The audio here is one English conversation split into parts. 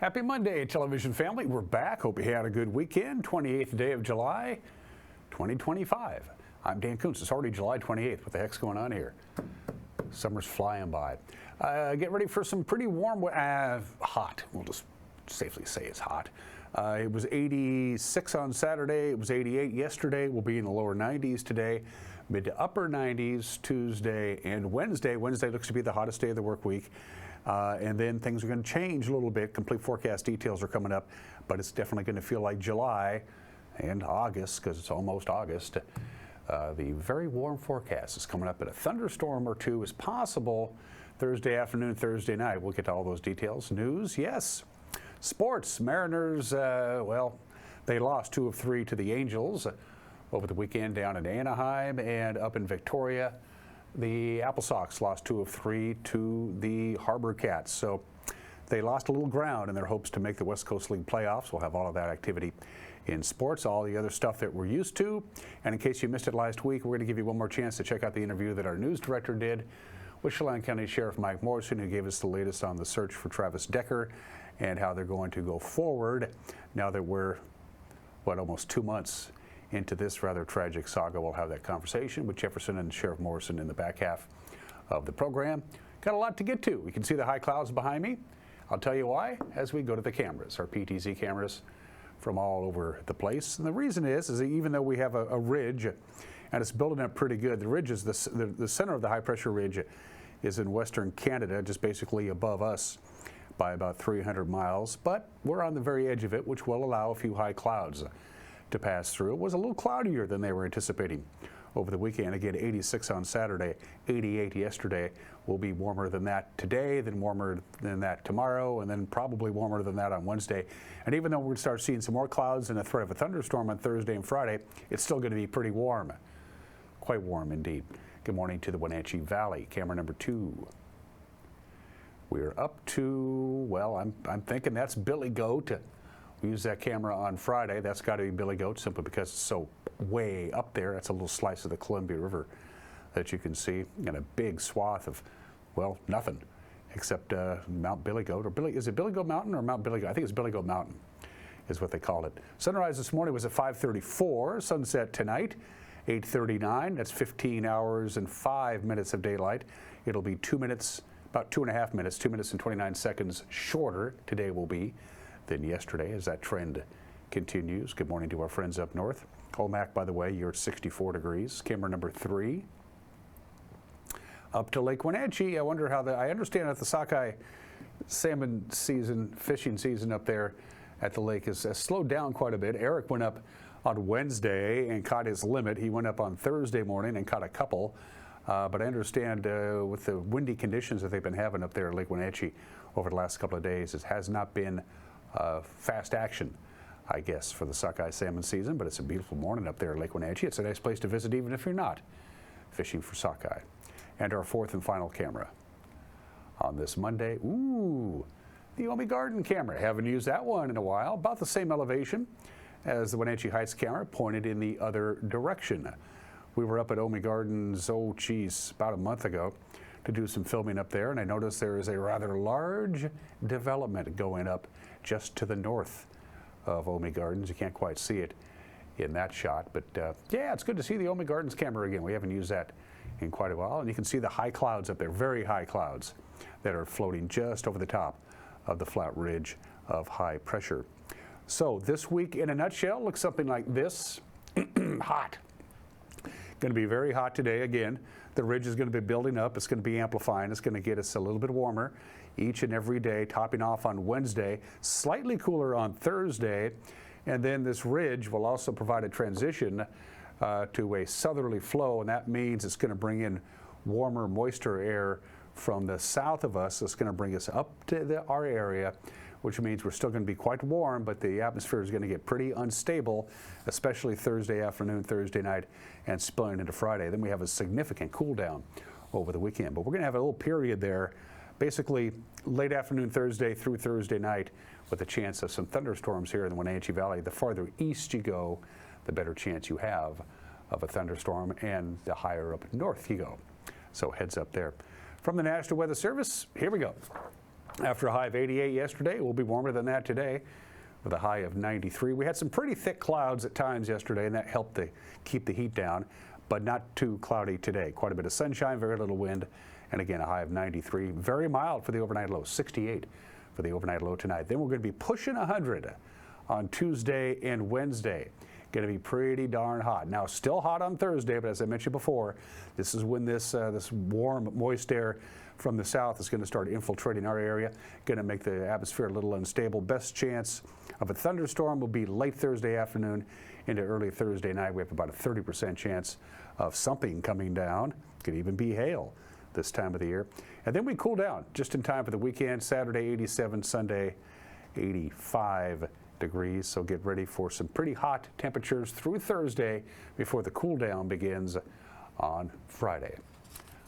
Happy Monday, television family. We're back. Hope you had a good weekend. 28th day of July, 2025. I'm Dan Kuntz. It's already July 28th. What the heck's going on here? Summer's flying by. Get ready for some pretty warm, hot. We'll just safely say it's hot. It was 86 on Saturday. It was 88 yesterday. We'll be in the lower 90s today. Mid to upper 90s Tuesday and Wednesday. Wednesday looks to be the hottest day of the work week. And then things are going to change a little bit. Complete forecast details are coming up, but it's definitely going to feel like July and August because it's almost August. The very warm forecast is coming up, and a thunderstorm or two is possible Thursday afternoon, Thursday night. We'll get to all those details. News, yes. Sports, Mariners, well, they lost 2 of 3 to the Angels over the weekend down in Anaheim and up in Victoria. The Apple Sox lost 2 of 3 to the Harbor Cats. So they lost a little ground in their hopes to make the West Coast League playoffs. We'll have all of that activity in sports, all the other stuff that we're used to. And in case you missed it last week, we're going to give you one more chance to check out the interview that our news director did with Chelan County Sheriff Mike Morrison, who gave us the latest on the search for Travis Decker and how they're going to go forward now that we're, almost 2 months into this rather tragic saga. We'll have that conversation with Jefferson and Sheriff Morrison in the back half of the program. Got a lot to get to. We can see the high clouds behind me. I'll tell you why as we go to the cameras, our PTZ cameras from all over the place. And the reason is that even though we have a ridge and it's building up pretty good, the ridge is the center of the high pressure ridge is in western Canada, just basically above us by about 300 miles. But we're on the very edge of it, which will allow a few high clouds to pass through. It was a little cloudier than they were anticipating over the weekend. Again, 86 on Saturday, 88 yesterday. Will be warmer than that today, then warmer than that tomorrow, and then probably warmer than that on Wednesday. And even though we're going to start seeing some more clouds and a threat of a thunderstorm on Thursday and Friday, it's still going to be pretty warm. Quite warm indeed. Good morning to the Wenatchee Valley, camera number 2. We're up to, well, I'm thinking that's Billy Goat. We used that camera on Friday. That's got to be Billy Goat simply because it's so way up there. That's a little slice of the Columbia River that you can see, and a big swath of, well, nothing except Mount Billy Goat. Or is it Billy Goat Mountain or Mount Billy Goat? I think it's Billy Goat Mountain is what they call it. Sunrise this morning was at 5:34. Sunset tonight, 8:39. That's 15 hours and 5 minutes of daylight. It'll be 2 minutes, about 2.5 minutes, 2 minutes and 29 seconds shorter today will be than yesterday as that trend continues. Good morning to our friends up north. Colmac, by the way, you're at 64 degrees. Camera number 3. Up to Lake Wenatchee. I wonder how I understand that the sockeye salmon season, fishing season up there at the lake has slowed down quite a bit. Eric went up on Wednesday and caught his limit. He went up on Thursday morning and caught a couple. But I understand with the windy conditions that they've been having up there at Lake Wenatchee over the last couple of days, it has not been fast action, I guess, for the sockeye salmon season, but it's a beautiful morning up there at Lake Wenatchee. It's a nice place to visit even if you're not fishing for sockeye. And our 4th and final camera on this Monday. Ooh, the Omi Garden camera. Haven't used that one in a while. About the same elevation as the Wenatchee Heights camera, pointed in the other direction. We were up at Omi Gardens, about a month ago to do some filming up there, and I noticed there is a rather large development going up just to the north of Omi Gardens. You can't quite see it in that shot, but yeah, it's good to see the Omi Gardens camera again. We haven't used that in quite a while, and you can see the high clouds up there, very high clouds that are floating just over the top of the flat ridge of high pressure. So this week in a nutshell looks something like this. Hot. Going to be very hot today again. The ridge is going to be building up. It's going to be amplifying. It's going to get us a little bit warmer each and every day, topping off on Wednesday, slightly cooler on Thursday, and then this ridge will also provide a transition to a southerly flow, and that means it's going to bring in warmer, moister air from the south of us. It's going to bring us up to our area, which means we're still going to be quite warm, but the atmosphere is going to get pretty unstable, especially Thursday afternoon, Thursday night, and spilling into Friday. Then we have a significant cool down over the weekend. But we're going to have a little period there, basically late afternoon Thursday through Thursday night, with a chance of some thunderstorms here in the Wenatchee Valley. The farther east you go, the better chance you have of a thunderstorm, and the higher up north you go. So heads up there. From the National Weather Service, here we go. After a high of 88 yesterday, we'll be warmer than that today with a high of 93. We had some pretty thick clouds at times yesterday, and that helped to keep the heat down, but not too cloudy today. Quite a bit of sunshine, very little wind, and again, a high of 93. Very mild for the overnight low, 68 for the overnight low tonight. Then we're going to be pushing 100 on Tuesday and Wednesday. Going to be pretty darn hot. Now, still hot on Thursday, but as I mentioned before, this is when this warm, moist air from the south is going to start infiltrating our area, going to make the atmosphere a little unstable. Best chance of a thunderstorm will be late Thursday afternoon into early Thursday night. We have about a 30% chance of something coming down. Could even be hail this time of the year. And then we cool down just in time for the weekend. Saturday 87, Sunday 85 degrees. So get ready for some pretty hot temperatures through Thursday before the cool down begins on Friday.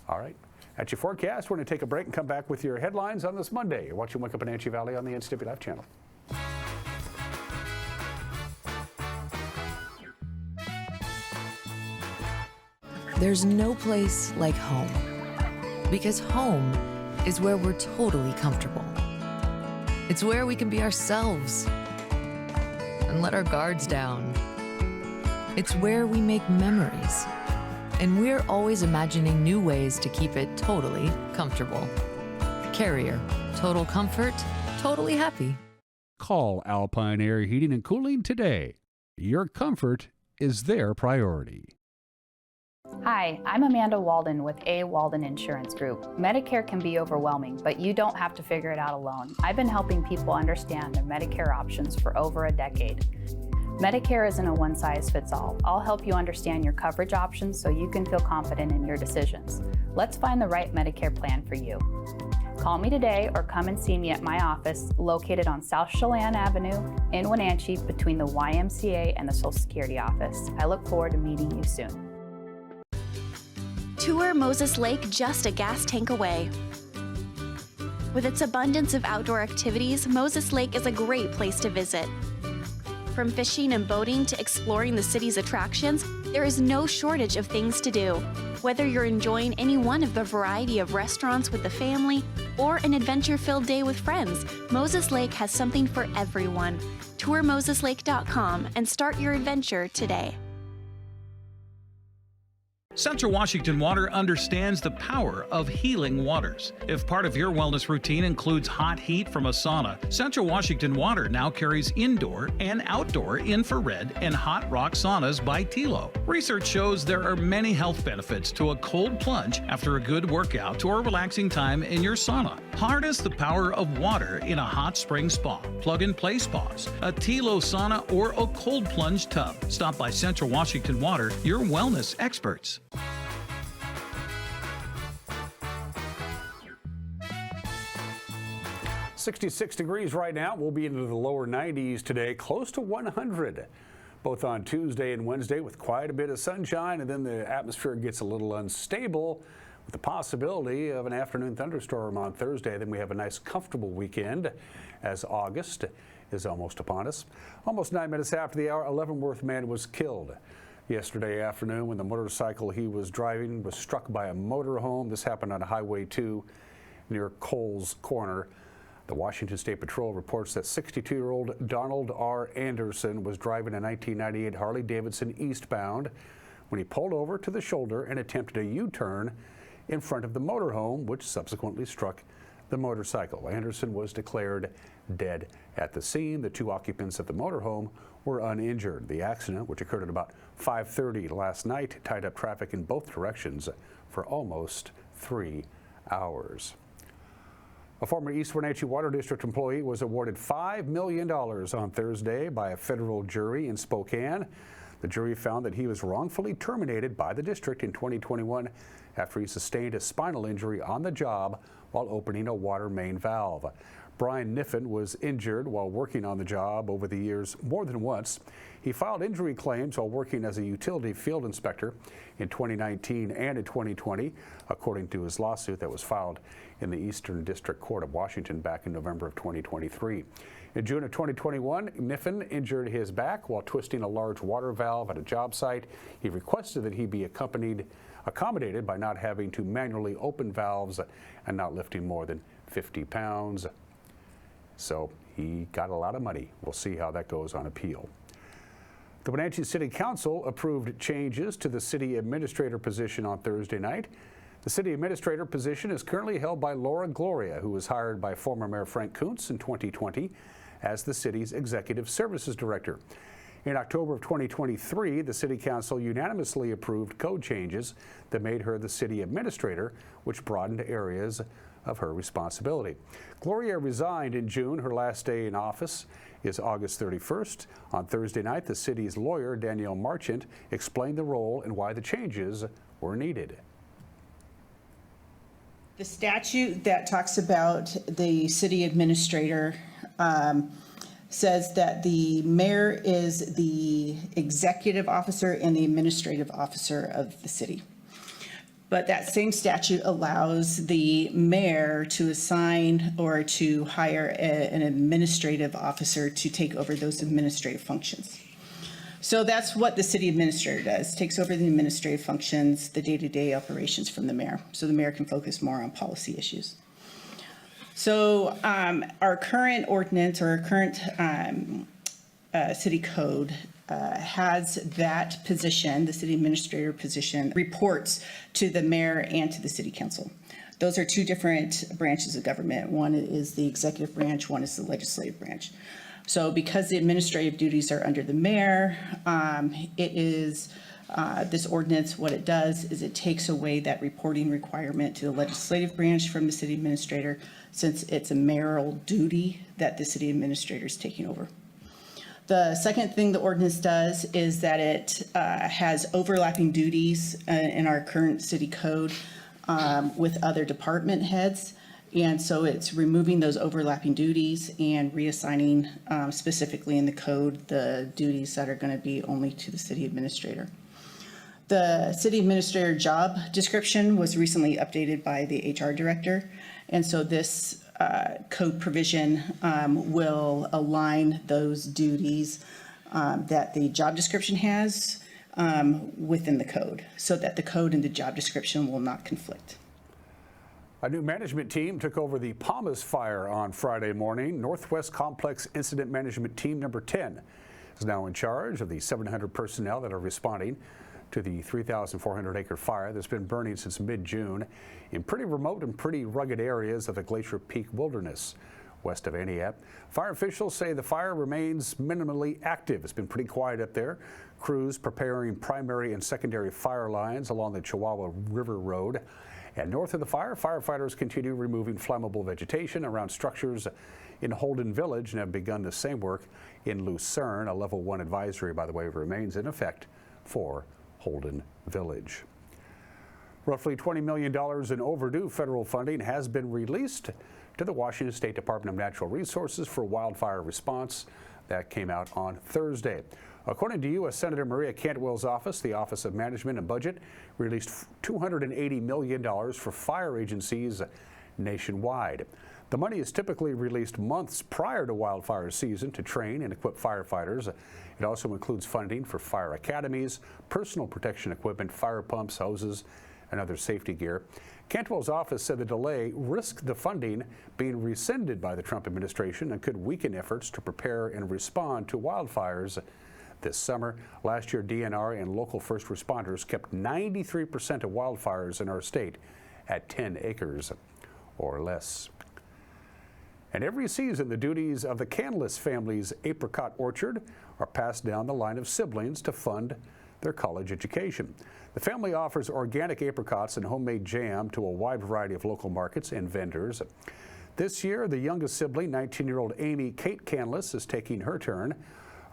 All right. At your forecast, we're going to take a break and come back with your headlines on this Monday. You're watching Wake Up Wenatchee Valley on the NCWLIFE channel. There's no place like home, because home is where we're totally comfortable. It's where we can be ourselves and let our guards down. It's where we make memories, and we're always imagining new ways to keep it totally comfortable. Carrier, total comfort, totally happy. Call Alpine Air Heating and Cooling today. Your comfort is their priority. Hi, I'm Amanda Walden with A. Walden Insurance Group. Medicare can be overwhelming, but you don't have to figure it out alone. I've been helping people understand their Medicare options for over a decade. Medicare isn't a one-size-fits-all. I'll help you understand your coverage options so you can feel confident in your decisions. Let's find the right Medicare plan for you. Call me today or come and see me at my office located on South Chelan Avenue in Wenatchee between the YMCA and the Social Security office. I look forward to meeting you soon. Tour Moses Lake just a gas tank away. With its abundance of outdoor activities, Moses Lake is a great place to visit. From fishing and boating to exploring the city's attractions, there is no shortage of things to do. Whether you're enjoying any one of the variety of restaurants with the family or an adventure-filled day with friends, Moses Lake has something for everyone. Tour moseslake.com and start your adventure today. Central Washington Water understands the power of healing waters. If part of your wellness routine includes hot heat from a sauna, Central Washington Water now carries indoor and outdoor infrared and hot rock saunas by Tilo. Research shows there are many health benefits to a cold plunge after a good workout or relaxing time in your sauna. Harness the power of water in a hot spring spa, plug-and-play spas, a Tilo sauna, or a cold plunge tub. Stop by Central Washington Water, your wellness experts. 66 degrees right now. We'll be into the lower 90s today, close to 100, both on Tuesday and Wednesday with quite a bit of sunshine, and then the atmosphere gets a little unstable with the possibility of an afternoon thunderstorm on Thursday. Then we have a nice comfortable weekend as August is almost upon us. Almost 9 minutes after the hour, a Leavenworth man was killed yesterday afternoon when the motorcycle he was driving was struck by a motorhome. This happened on Highway 2 near Coles Corner. The Washington State Patrol reports that 62-year-old Donald R. Anderson was driving a 1998 Harley-Davidson eastbound when he pulled over to the shoulder and attempted a U-turn in front of the motorhome, which subsequently struck the motorcycle. Anderson was declared dead at the scene. The two occupants of the motorhome were uninjured. The accident, which occurred at about 5:30 last night, tied up traffic in both directions for almost 3 hours. A former East Wenatchee Water District employee was awarded $5 million on Thursday by a federal jury in Spokane. The jury found that he was wrongfully terminated by the district in 2021 after he sustained a spinal injury on the job while opening a water main valve. Brian Niffen was injured while working on the job over the years more than once. He filed injury claims while working as a utility field inspector in 2019 and in 2020, according to his lawsuit that was filed in the Eastern District Court of Washington back in November of 2023. In June of 2021, Niffen injured his back while twisting a large water valve at a job site. He requested that he be accommodated by not having to manually open valves and not lifting more than 50 pounds. So he got a lot of money. We'll see how that goes on appeal. The Wenatchee City Council approved changes to the city administrator position on Thursday night. The city administrator position is currently held by Laura Gloria, who was hired by former Mayor Frank Kuntz in 2020 as the city's executive services director. In October of 2023, the City Council unanimously approved code changes that made her the city administrator, which broadened areas of her responsibility. Gloria resigned in June. Her last day in office is August 31st. On Thursday night, the city's lawyer, Danielle Marchant, explained the role and why the changes were needed. The statute that talks about the city administrator says that the mayor is the executive officer and the administrative officer of the city. But that same statute allows the mayor to assign or to hire an administrative officer to take over those administrative functions. So that's what the city administrator does, takes over the administrative functions, the day-to-day operations from the mayor, so the mayor can focus more on policy issues. So our current ordinance or our current city code has that position, the city administrator position, reports to the mayor and to the city council. Those are two different branches of government. One is the executive branch, one is the legislative branch. So because the administrative duties are under the mayor, it is this ordinance, what it does is it takes away that reporting requirement to the legislative branch from the city administrator, since it's a mayoral duty that the city administrator is taking over. The second thing the ordinance does is that it has overlapping duties in our current city code with other department heads. And so it's removing those overlapping duties and reassigning specifically in the code the duties that are going to be only to the city administrator. The city administrator job description was recently updated by the HR director. And so this code provision will align those duties that the job description has within the code, so that the code and the job description will not conflict. A new management team took over the Palmas fire on Friday morning. Northwest Complex Incident Management Team number 10 is now in charge of the 700 personnel that are responding to the 3,400-acre fire that's been burning since mid-June in pretty remote and pretty rugged areas of the Glacier Peak Wilderness west of Aniak. Fire officials say the fire remains minimally active. It's been pretty quiet up there. Crews preparing primary and secondary fire lines along the Chihuahua River Road. And north of the fire, firefighters continue removing flammable vegetation around structures in Holden Village and have begun the same work in Lucerne. A level 1 advisory, by the way, remains in effect for Holden Village. Roughly $20 million in overdue federal funding has been released to the Washington State Department of Natural Resources for wildfire response. That came out on Thursday. According to U.S. Senator Maria Cantwell's office, the Office of Management and Budget released $280 million for fire agencies nationwide. The money is typically released months prior to wildfire season to train and equip firefighters. It also includes funding for fire academies, personal protection equipment, fire pumps, hoses, and other safety gear. Cantwell's office said the delay risked the funding being rescinded by the Trump administration and could weaken efforts to prepare and respond to wildfires this summer. Last year, DNR and local first responders kept 93% of wildfires in our state at 10 acres or less. And every season, the duties of the Canlis family's apricot orchard are passed down the line of siblings to fund their college education. The family offers organic apricots and homemade jam to a wide variety of local markets and vendors. This year, the youngest sibling, 19-year-old Amy Kate Canlis, is taking her turn.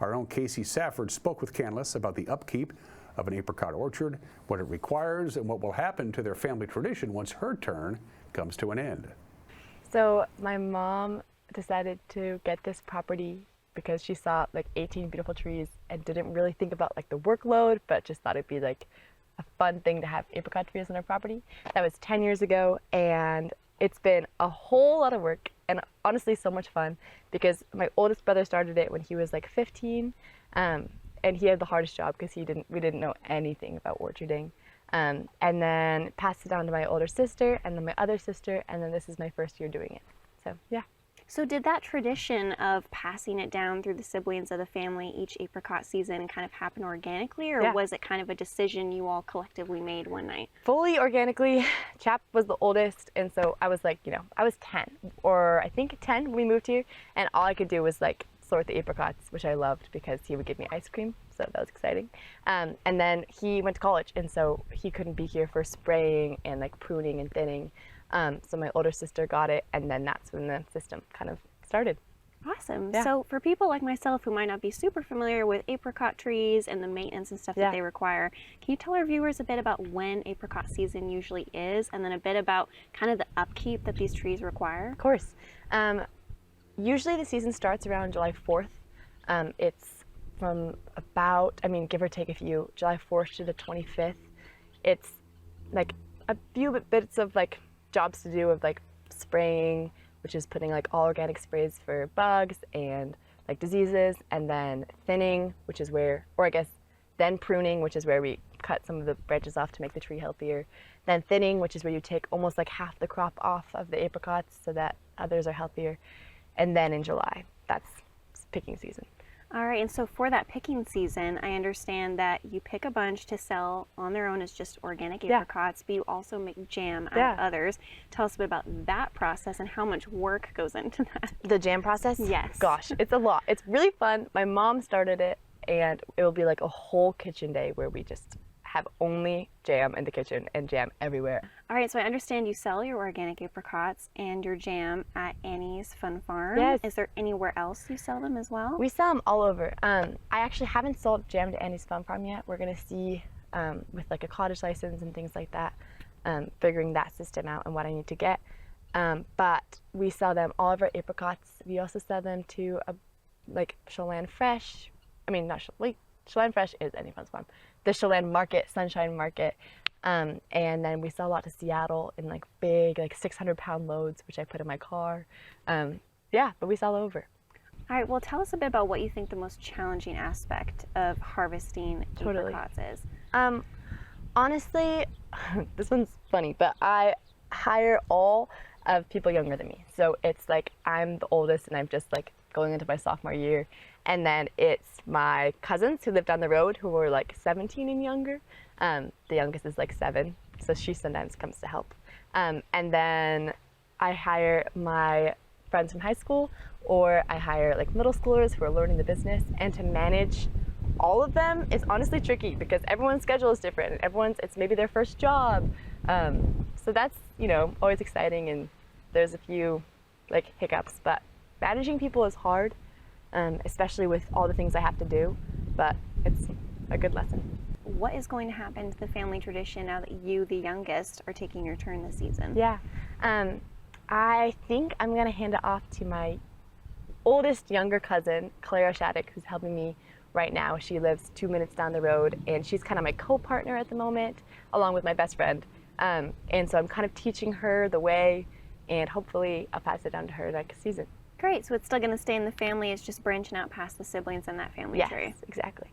Our own Casey Safford spoke with Canlis about the upkeep of an apricot orchard, what it requires, and what will happen to their family tradition once her turn comes to an end. So my mom decided to get this property because she saw like 18 beautiful trees and didn't really think about like the workload, but just thought it'd be like a fun thing to have apricot trees on our property. That was 10 years ago, and it's been a whole lot of work and honestly so much fun because my oldest brother started it when he was like 15, and he had the hardest job because we didn't know anything about orcharding. And then passed it down to my older sister and then my other sister, and then this is my first year doing it. So yeah. So did that tradition of passing it down through the siblings of the family each apricot season kind of happen organically, or was it kind of a decision you all collectively made one night? Fully organically. Chap was the oldest, and so I was like, I was 10, or I think 10 when we moved here, and all I could do was like sort the apricots, which I loved because he would give me ice cream, so that was exciting. And then he went to college, and so he couldn't be here for spraying and like pruning and thinning. So my older sister got it, and then that's when the system kind of started. Awesome. Yeah. So for people like myself who might not be super familiar with apricot trees and the maintenance and stuff that they require, can you tell our viewers a bit about when apricot season usually is, and then a bit about kind of the upkeep that these trees require? Of course. Usually the season starts around July 4th. It's from about, give or take a few, July 4th to the 25th. It's like a few bits of like jobs to do of like spraying, which is putting like all organic sprays for bugs and like diseases, and then thinning, which is where, or I guess then pruning, which is where we cut some of the branches off to make the tree healthier. Then thinning, which is where you take almost like half the crop off of the apricots so that others are healthier. And then in July, that's picking season. All right, and so for that picking season, I understand that you pick a bunch to sell on their own as just organic apricots, but you also make jam out of others. Tell us a bit about that process and how much work goes into that. The jam process? Yes. Gosh, it's a lot. It's really fun. My mom started it, and it will be like a whole kitchen day where we just have only jam in the kitchen and jam everywhere. All right, so I understand you sell your organic apricots and your jam at Annie's Fun Farm. Yes. Is there anywhere else you sell them as well? We sell them all over. I actually haven't sold jam to Annie's Fun Farm yet. We're gonna see with like a cottage license and things like that, figuring that system out and what I need to get. But we sell them all of our apricots. We also sell them to like Chelan Fresh. Chelan Fresh is Annie's Fun Farm. The Chelan Market, Sunshine Market. And then we sell a lot to Seattle in like big, like 600-pound loads, which I put in my car. But we sell over. All right, well, tell us a bit about what you think the most challenging aspect of harvesting apricots is. Honestly, this one's funny, but I hire all of people younger than me. So it's like I'm the oldest and I'm just like going into my sophomore year. And then it's my cousins who live down the road who are like 17 and younger. The youngest is like 7, so she sometimes comes to help. And then I hire my friends from high school, or I hire like middle schoolers who are learning the business. And to manage all of them is honestly tricky because everyone's schedule is different and it's maybe their first job. So that's, always exciting, and there's a few like hiccups, but managing people is hard. Especially with all the things I have to do, but it's a good lesson. What is going to happen to the family tradition now that you, the youngest, are taking your turn this season? Yeah, I think I'm gonna hand it off to my oldest younger cousin, Clara Shattuck, who's helping me right now. She lives 2 minutes down the road, and she's kind of my co-partner at the moment, along with my best friend. And so I'm kind of teaching her the way, and hopefully I'll pass it down to her next season. Great, so it's still going to stay in the family, it's just branching out past the siblings and that family tree. Yes, exactly.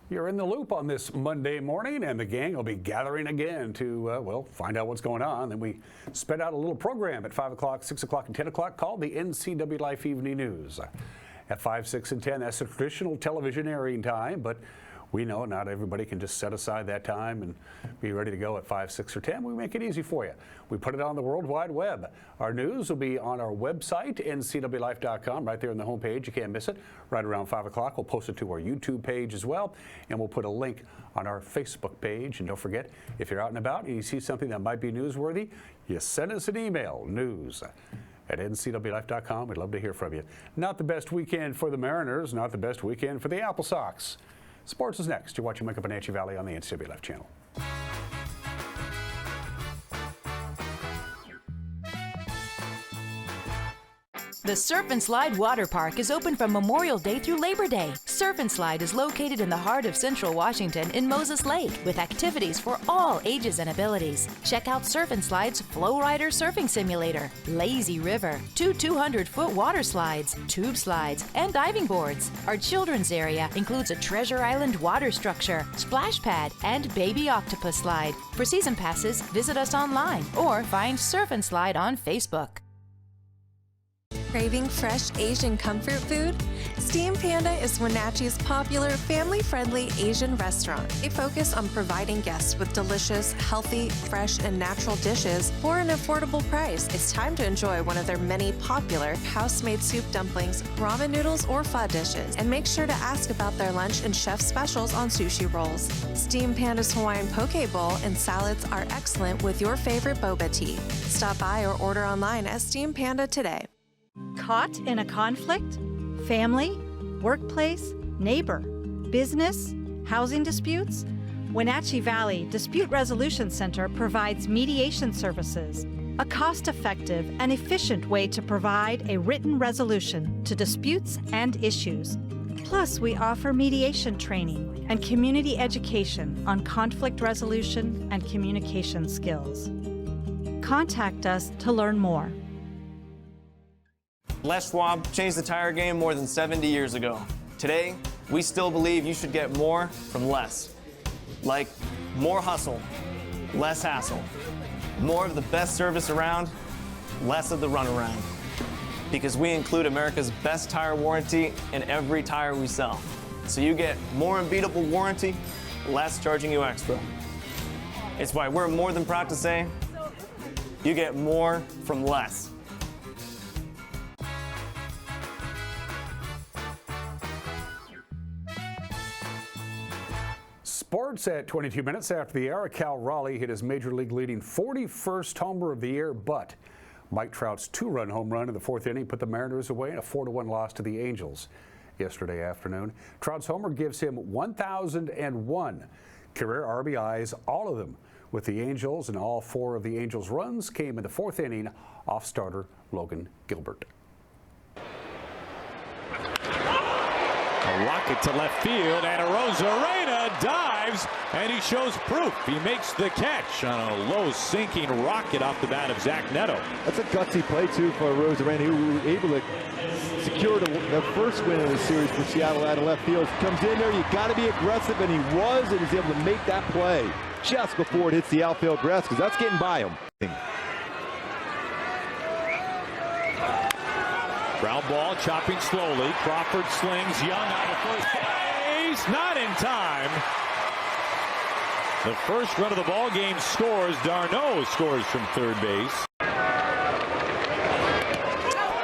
You're in the loop on this Monday morning, and the gang will be gathering again to, find out what's going on. Then we sped out a little program at 5 o'clock, 6 o'clock, and 10 o'clock called the NCWLIFE Evening News. At 5, 6, and 10, that's the traditional television airing time, but we know not everybody can just set aside that time and be ready to go at 5, 6, or 10. We make it easy for you. We put it on the World Wide Web. Our news will be on our website, ncwlife.com, right there on the homepage. You can't miss it. Right around 5 o'clock, we'll post it to our YouTube page as well, and we'll put a link on our Facebook page. And don't forget, if you're out and about and you see something that might be newsworthy, you send us an email, news@ncwlife.com. We'd love to hear from you. Not the best weekend for the Mariners, not the best weekend for the Apple Sox. Sports is next. You're watching Wake Up Wenatchee Valley on the NCWLIFE channel. The Surf and Slide Water Park is open from Memorial Day through Labor Day. Surf and Slide is located in the heart of Central Washington in Moses Lake with activities for all ages and abilities. Check out Surf and Slide's Flow Rider Surfing Simulator, Lazy River, 2 200-foot water slides, tube slides, and diving boards. Our children's area includes a Treasure Island water structure, splash pad, and baby octopus slide. For season passes, visit us online or find Surf and Slide on Facebook. Craving fresh Asian comfort food? Steam Panda is Wenatchee's popular, family-friendly Asian restaurant. They focus on providing guests with delicious, healthy, fresh, and natural dishes for an affordable price. It's time to enjoy one of their many popular house-made soup dumplings, ramen noodles, or pho dishes. And make sure to ask about their lunch and chef specials on sushi rolls. Steam Panda's Hawaiian poke bowl and salads are excellent with your favorite boba tea. Stop by or order online at Steam Panda today. Caught in a conflict? Family, workplace, neighbor, business, housing disputes? Wenatchee Valley Dispute Resolution Center provides mediation services, a cost-effective and efficient way to provide a written resolution to disputes and issues. Plus, we offer mediation training and community education on conflict resolution and communication skills. Contact us to learn more. Les Schwab changed the tire game more than 70 years ago. Today, we still believe you should get more from less. Like more hustle, less hassle. More of the best service around, less of the runaround. Because we include America's best tire warranty in every tire we sell. So you get more unbeatable warranty, less charging you extra. It's why we're more than proud to say, you get more from less. Sports at 22 minutes after the hour. Cal Raleigh hit his Major League leading 41st homer of the year, but Mike Trout's two-run home run in the fourth inning put the Mariners away in a 4-1 loss to the Angels yesterday afternoon. Trout's homer gives him 1,001 career RBIs, all of them with the Angels, and all four of the Angels' runs came in the fourth inning off starter Logan Gilbert. A rocket to left field, and Arozarena dives, and he shows proof. He makes the catch on a low sinking rocket off the bat of Zach Neto. That's a gutsy play, too, for Arozarena, who was able to secure the first win of the series for Seattle out of left field. Comes in there, you got to be aggressive, and he was, and he's able to make that play just before it hits the outfield grass, because that's getting by him. Ground ball, chopping slowly. Crawford slings Young out of first base. Not in time. The first run of the ball game scores. D'Arnaud scores from third base.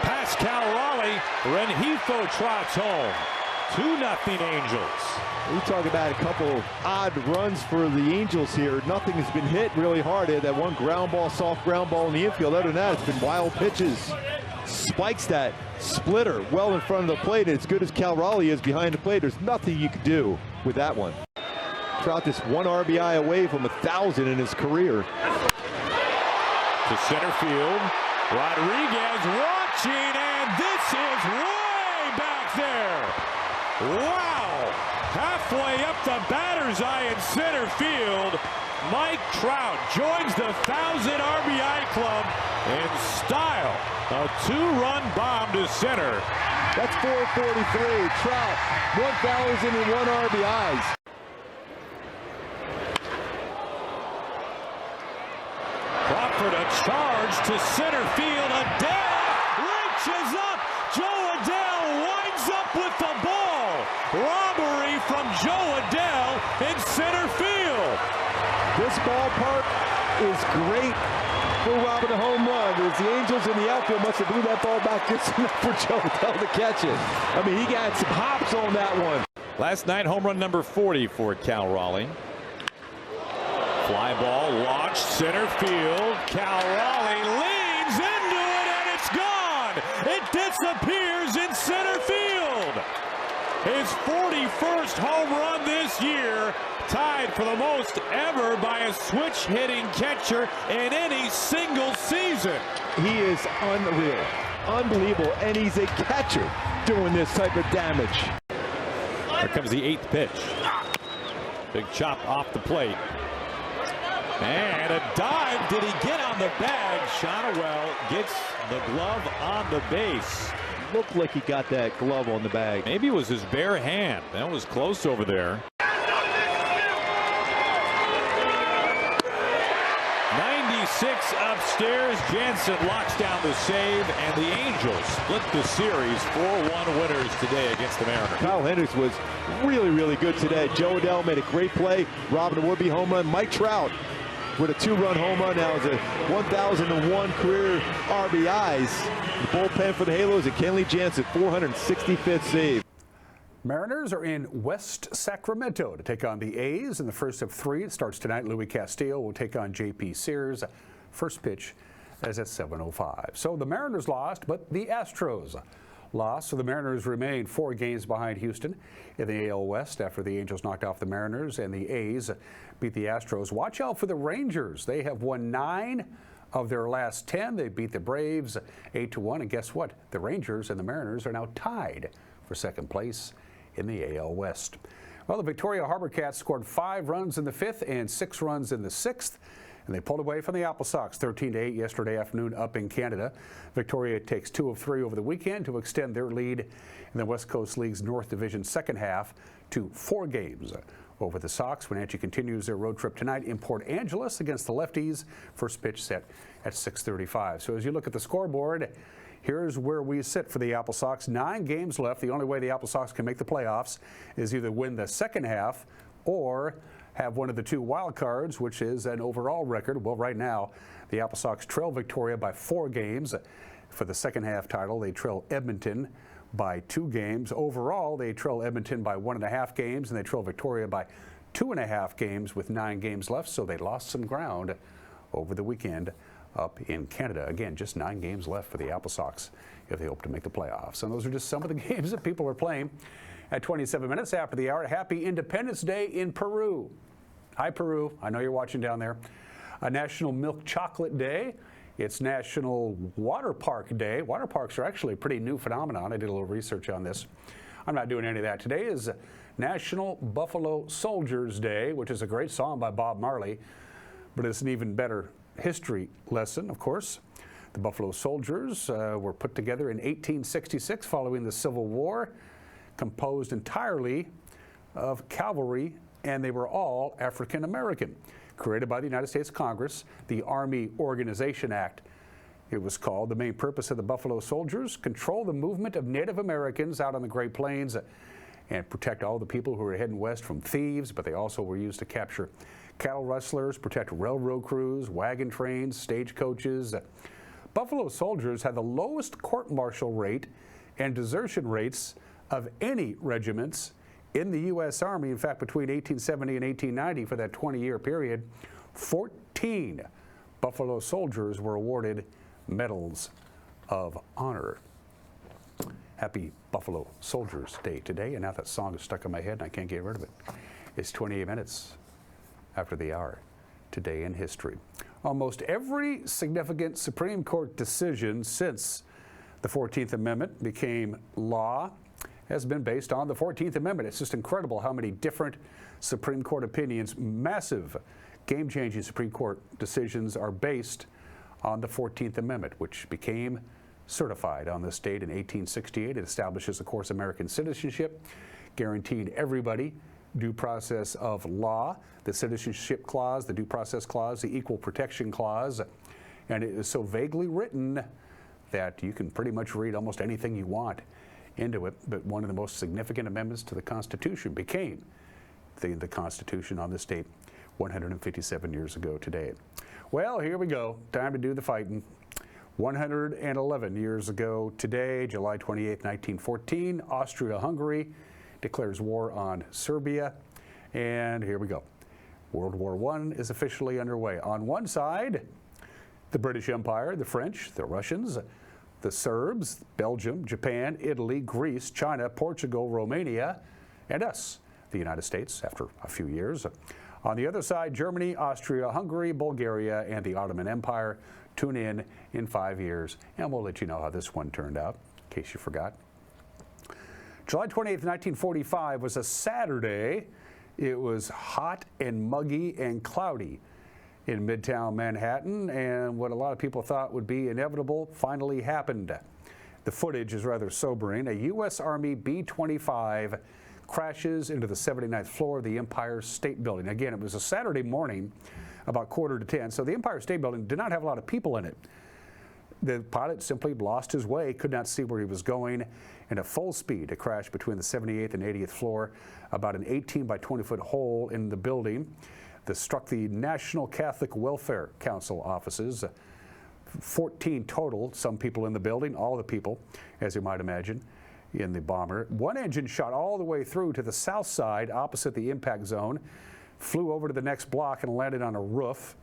Pascal Raleigh. Rengifo trots home. 2-0 Angels. We talk about a couple of odd runs for the Angels here. Nothing has been hit really hard. They had that one ground ball, soft ground ball in the infield. Other than that, it's been wild pitches. Spikes that splitter well in front of the plate. And as good as Cal Raleigh is behind the plate, there's nothing you could do with that one. Trout this one RBI away from 1,000 in his career. To center field. Rodriguez watching, and this is way back there. Wow! Halfway up the batter's eye in center field. Mike Trout joins the 1,000 RBI club in style. A two-run bomb to center. That's 443. Trout, 1,001 RBIs. Crawford a charge to center field. Adele reaches up. Joe Adele winds up with the ball. Robbery from Joe Adele in center field. This ballpark is great for robbing a home run. As the Angels in the outfield must have blew that ball back just enough for Joe Adele to catch it. I mean, he got some hops on that one. Last night, home run number 40 for Cal Raleigh. Fly ball launched center field. Cal Raleigh leans into it, and it's gone. It disappears in center field. His 41st home run this year, tied for the most ever by a switch-hitting catcher in any single season. He is unreal, unbelievable, and he's a catcher doing this type of damage. Here comes the 8th pitch. Big chop off the plate. And a dive. Did he get on the bag? Shonowell gets the glove on the base. Looked like he got that glove on the bag. Maybe it was his bare hand. That was close over there. 96 6 upstairs. Jansen locks down the save, and the Angels split the series 4-1 winners today against the Mariners. Kyle Hendricks was really good today. Joe Adell made a great play. Robin Woodby home run. Mike Trout with a 2-run home run. Now is a 1,001 career RBIs. The bullpen for the Halos and Kenley Jansen, 465th save. Mariners are in West Sacramento to take on the A's in the first of 3. It starts tonight. Louis Castillo will take on J.P. Sears. First pitch is at 7:05. So the Mariners lost, but the Astros lost. So the Mariners remain 4 games behind Houston in the AL West after the Angels knocked off the Mariners and the A's beat the Astros. Watch out for the Rangers. They have won 9 of their last 10. They beat the Braves 8-1. And guess what? The Rangers and the Mariners are now tied for second place in the AL West. Well, the Victoria Harbor Cats scored 5 runs in the 5th and 6 runs in the 6th, and they pulled away from the Apple Sox 13-8 yesterday afternoon up in Canada. Victoria takes 2 of 3 over the weekend to extend their lead in the West Coast League's North Division second half to 4 games over the Sox. Wenatchee continues their road trip tonight in Port Angeles against the Lefties. First pitch set at 6:35. So as you look at the scoreboard, here's where we sit for the Apple Sox. 9 games left. The only way the Apple Sox can make the playoffs is either win the second half or have one of the 2 wild cards, which is an overall record. Well, right now, the Apple Sox trail Victoria by 4 games. For the second half title, they trail Edmonton by 2 games. Overall, they trail Edmonton by 1.5 games, and they trail Victoria by 2.5 games with 9 games left. So they lost some ground over the weekend up in Canada. Again, just 9 games left for the Apple Sox if they hope to make the playoffs. And those are just some of the games that people are playing. At 27 minutes after the hour, happy Independence Day in Peru. Hi, Peru. I know you're watching down there. A National Milk Chocolate Day. It's National Water Park Day. Water parks are actually a pretty new phenomenon. I did a little research on this. I'm not doing any of that. Today is National Buffalo Soldiers Day, which is a great song by Bob Marley, but it's an even better history lesson, of course. The Buffalo Soldiers were put together in 1866 following the Civil War, composed entirely of cavalry, and they were all African American. Created by the United States Congress, the Army Organization Act, it was called. The main purpose of the Buffalo Soldiers: control the movement of Native Americans out on the Great Plains and protect all the people who were heading west from thieves, but they also were used to capture cattle rustlers, protect railroad crews, wagon trains, stagecoaches. Buffalo Soldiers had the lowest court-martial rate and desertion rates of any regiments in the U.S. Army. In fact, between 1870 and 1890, for that 20-year period, 14 Buffalo Soldiers were awarded Medals of Honor. Happy Buffalo Soldiers Day today, and now that song is stuck in my head and I can't get rid of it. It's 28 minutes after the hour. Today in history. Almost every significant Supreme Court decision since the 14th Amendment became law has been based on the 14th Amendment. It's just incredible how many different Supreme Court opinions, massive, game-changing Supreme Court decisions are based on the 14th Amendment, which became certified on this date in 1868. It establishes, of course, American citizenship, guaranteed everybody due process of law, the Citizenship Clause, the Due Process Clause, the Equal Protection Clause, and it is so vaguely written that you can pretty much read almost anything you want into it. But one of the most significant amendments to the Constitution became the Constitution on this date 157 years ago today. Well, here we go. Time to do the fighting. 111 years ago today, July 28, 1914, Austria-Hungary declares war on Serbia, and here we go. World War I is officially underway. On one side, the British Empire, the French, the Russians, the Serbs, Belgium, Japan, Italy, Greece, China, Portugal, Romania, and us, the United States, after a few years. On the other side, Germany, Austria, Hungary, Bulgaria, and the Ottoman Empire. Tune in 5 years, and we'll let you know how this one turned out, in case you forgot. July 28th, 1945 was a Saturday. It was hot and muggy and cloudy in Midtown Manhattan, and what a lot of people thought would be inevitable finally happened. The footage is rather sobering. A U.S. Army B-25 crashes into the 79th floor of the Empire State Building. Again, it was a Saturday morning. about 9:45. So the Empire State Building did not have a lot of people in it. The pilot simply lost his way, could not see where he was going, and at full speed, it crashed between the 78th and 80th floor, about an 18 by 20-foot hole in the building. This struck the National Catholic Welfare Council offices. 14 total, some people in the building, all the people, as you might imagine, in the bomber. One engine shot all the way through to the south side, opposite the impact zone, flew over to the next block and landed on a roof.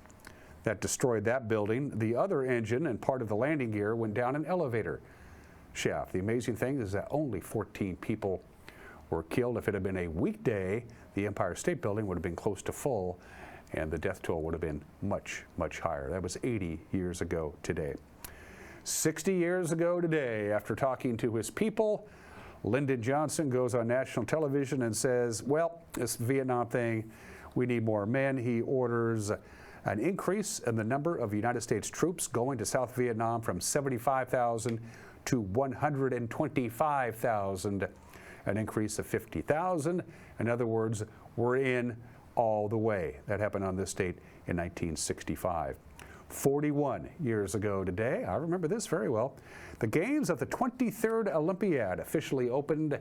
That destroyed that building. The other engine and part of the landing gear went down an elevator shaft. The amazing thing is that only 14 people were killed. If it had been a weekday, the Empire State Building would have been close to full, and the death toll would have been much, much higher. That was 80 years ago today. 60 years ago today, after talking to his people, Lyndon Johnson goes on national television and says, well, this Vietnam thing, we need more men. He orders an increase in the number of United States troops going to South Vietnam from 75,000 to 125,000, an increase of 50,000. In other words, we're in all the way. That happened on this date in 1965. 41 years ago today, I remember this very well, the games of the 23rd Olympiad officially opened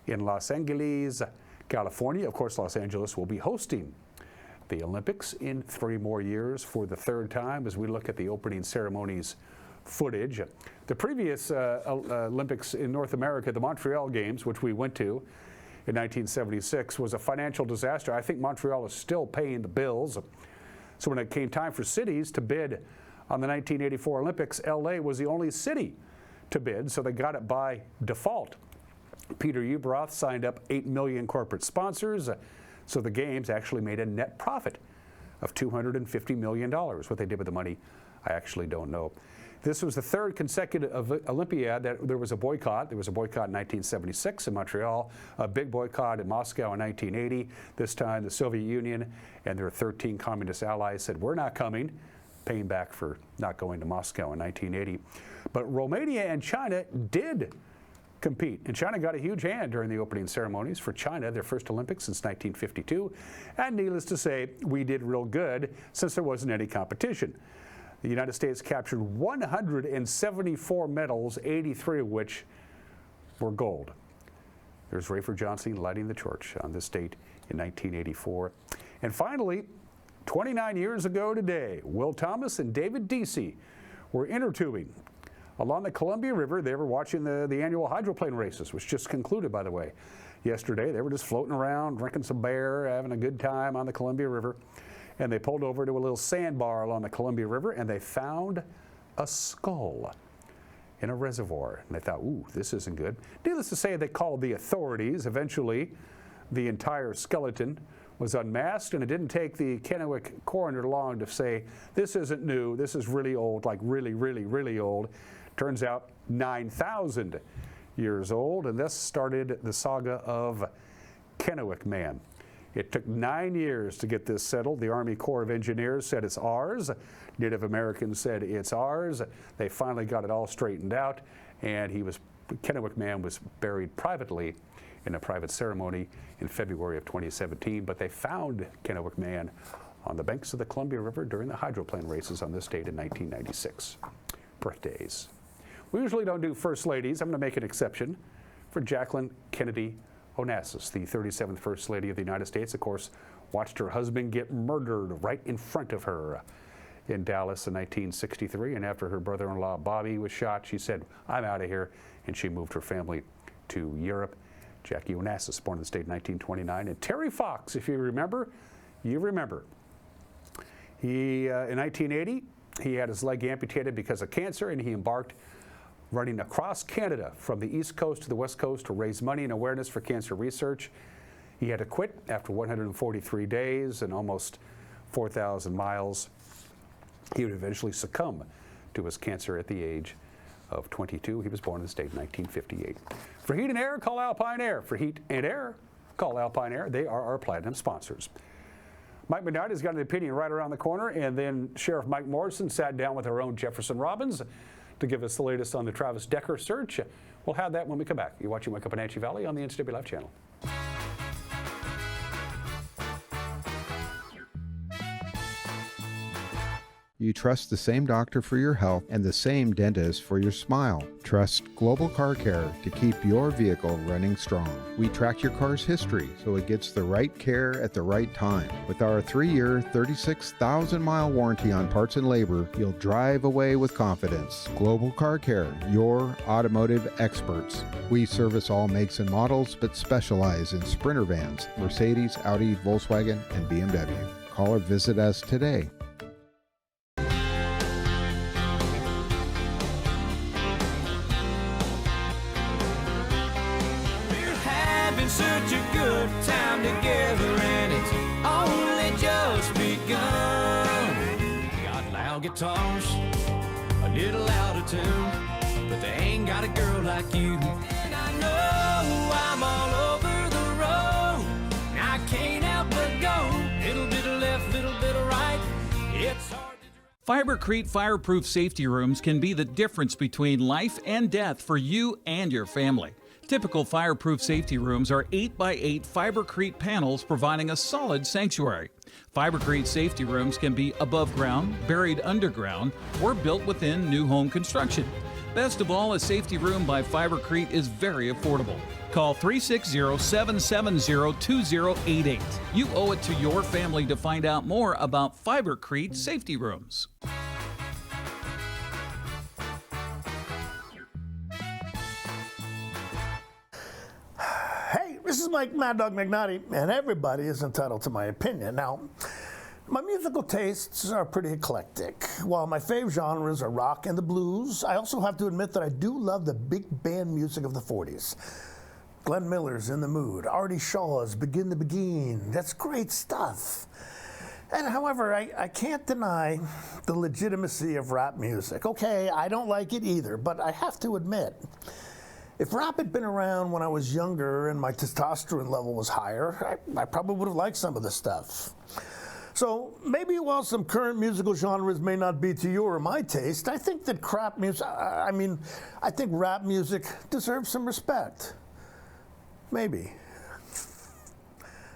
in Los Angeles, California. Of course, Los Angeles will be hosting the Olympics in 3 more years for the 3rd time as we look at the opening ceremonies footage. The previous Olympics in North America, the Montreal Games, which we went to in 1976, was a financial disaster. I think Montreal is still paying the bills. So when it came time for cities to bid on the 1984 Olympics, LA was the only city to bid, so they got it by default. Peter Ubroth signed up 8 million corporate sponsors, so the Games actually made a net profit of $250 million. What they did with the money, I actually don't know. This was the 3rd consecutive Olympiad that there was a boycott. There was a boycott in 1976 in Montreal, a big boycott in Moscow in 1980. This time the Soviet Union and their 13 communist allies said, we're not coming, paying back for not going to Moscow in 1980. But Romania and China did compete, and China got a huge hand during the opening ceremonies. For China, their first Olympics since 1952, and needless to say, we did real good since there wasn't any competition. The United States captured 174 medals, 83 of which were gold. There's Rayford Johnson lighting the torch on this date in 1984. And finally, 29 years ago today, Will Thomas and David Deasy were inner tubing along the Columbia River. They were watching the annual hydroplane races, which just concluded, by the way, yesterday. They were just floating around, drinking some beer, having a good time on the Columbia River. And they pulled over to a little sandbar along the Columbia River, and they found a skull in a reservoir. And they thought, ooh, this isn't good. Needless to say, they called the authorities. Eventually, the entire skeleton was unmasked, and it didn't take the Kennewick coroner long to say, this isn't new, this is really old, like really, really, really old. Turns out 9,000 years old, and this started the saga of Kennewick Man. It took 9 years to get this settled. The Army Corps of Engineers said it's ours. Native Americans said it's ours. They finally got it all straightened out, and Kennewick Man was buried privately in a private ceremony in February of 2017, but they found Kennewick Man on the banks of the Columbia River during the hydroplane races on this date in 1996. Birthdays. We usually don't do first ladies. I'm going to make an exception for Jacqueline Kennedy Onassis, the 37th First Lady of the United States. Of course, watched her husband get murdered right in front of her in Dallas in 1963. And after her brother-in-law Bobby was shot, she said, I'm out of here. And she moved her family to Europe. Jackie Onassis, born in the state in 1929. And Terry Fox, if you remember, you remember. In 1980, he had his leg amputated because of cancer, and he embarked running across Canada from the East Coast to the West Coast to raise money and awareness for cancer research. He had to quit after 143 days and almost 4,000 miles. He would eventually succumb to his cancer at the age of 22. He was born in the state in 1958. For Heat and Air, call Alpine Air. For Heat and Air, call Alpine Air. They are our platinum sponsors. Mike McKnight has got an opinion right around the corner, and then Sheriff Mike Morrison sat down with our own Jefferson Robbins to give us the latest on the Travis Decker search. We'll have that when we come back. You're watching Wake Up Wenatchee Valley on the NCWLIFE channel. You trust the same doctor for your health and the same dentist for your smile. Trust Global Car Care to keep your vehicle running strong. We track your car's history so it gets the right care at the right time. With our 3-year, 36,000-mile warranty on parts and labor, you'll drive away with confidence. Global Car Care, your automotive experts. We service all makes and models, but specialize in Sprinter vans, Mercedes, Audi, Volkswagen, and BMW. Call or visit us today. Such a good time together, and it's only just begun. Got loud guitars, a little out of tune, but they ain't got a girl like you. And I know I'm all over the road, and I can't help but go. Little bit of left, little bit of right. It's hard. Fibercrete fireproof safety rooms can be the difference between life and death for you and your family. Typical fireproof safety rooms are 8x8 Fibercrete panels providing a solid sanctuary. Fibercrete safety rooms can be above ground, buried underground, or built within new home construction. Best of all, a safety room by Fibercrete is very affordable. Call 360-770-2088. You owe it to your family to find out more about Fibercrete safety rooms. This is Mike Mad Dog McNaughty, and everybody is entitled to my opinion. Now, my musical tastes are pretty eclectic. While my fave genres are rock and the blues, I also have to admit that I do love the big band music of the 40s. Glenn Miller's In the Mood, Artie Shaw's Begin to Begin, that's great stuff. And however, I can't deny the legitimacy of rap music. Okay, I don't like it either, but I have to admit, if rap had been around when I was younger and my testosterone level was higher, I probably would have liked some of this stuff. So maybe while some current musical genres may not be to your or my taste, I think that I think rap music deserves some respect. Maybe.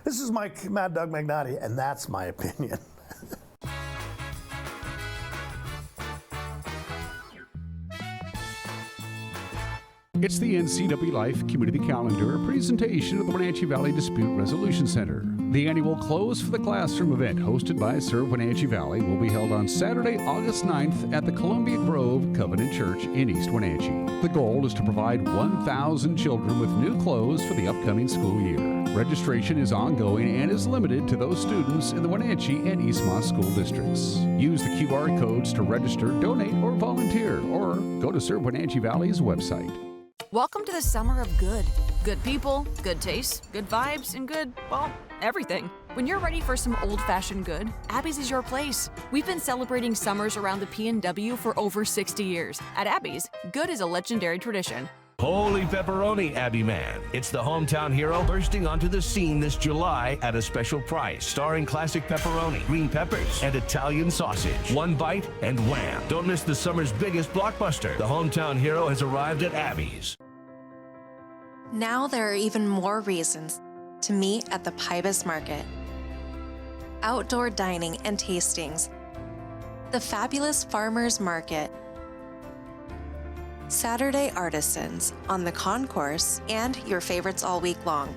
This is Mike Mad Dog McNaughty, and that's my opinion. It's the NCWLIFE Community Calendar, a presentation of the Wenatchee Valley Dispute Resolution Center. The annual Close for the Classroom event, hosted by Serve Wenatchee Valley, will be held on Saturday, August 9th at the Columbia Grove Covenant Church in East Wenatchee. The goal is to provide 1,000 children with new clothes for the upcoming school year. Registration is ongoing and is limited to those students in the Wenatchee and Eastmont school districts. Use the QR codes to register, donate, or volunteer, or go to Serve Wenatchee Valley's website. Welcome to the summer of good. Good people, good taste, good vibes, and good, well, everything. When you're ready for some old-fashioned good, Abby's is your place. We've been celebrating summers around the P&W for over 60 years. At Abby's, good is a legendary tradition. Holy pepperoni, Abby Man. It's the hometown hero bursting onto the scene this July at a special price, starring classic pepperoni, green peppers, and Italian sausage. One bite and wham. Don't miss the summer's biggest blockbuster. The hometown hero has arrived at Abby's. Now there are even more reasons to meet at the Pybus Market. Outdoor dining and tastings, the fabulous Farmers Market, Saturday artisans on the concourse, and your favorites all week long.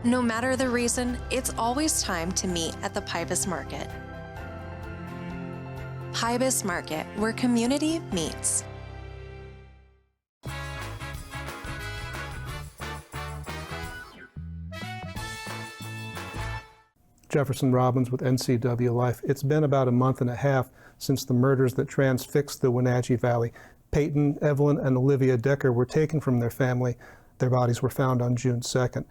No matter the reason, it's always time to meet at the Pybus Market. Pybus Market, where community meets. Jefferson Robbins with NCWLIFE. It's been about a month and a half since the murders that transfixed the Wenatchee Valley. Peyton, Evelyn, and Olivia Decker were taken from their family. Their bodies were found on June 2nd.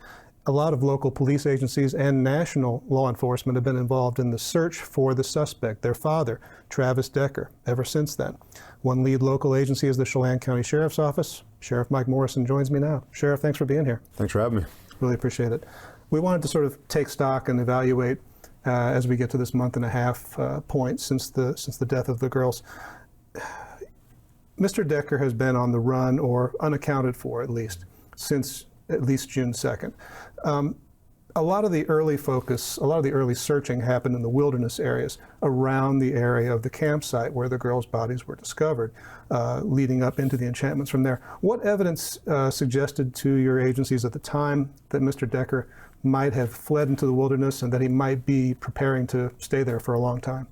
A lot of local police agencies and national law enforcement have been involved in the search for the suspect, their father, Travis Decker, ever since then. One lead local agency is the Chelan County Sheriff's Office. Sheriff Mike Morrison joins me now. Sheriff, thanks for being here. Thanks for having me. Really appreciate it. We wanted to sort of take stock and evaluate as we get to this month and a half point since the death of the girls. Mr. Decker has been on the run, or unaccounted for at least, since at least June 2nd. a lot of the early focus, a lot of the early searching happened in the wilderness areas around the area of the campsite where the girls' bodies were discovered, leading up into the enchantments from there. What evidence suggested to your agencies at the time that Mr. Decker might have fled into the wilderness and that he might be preparing to stay there for a long time?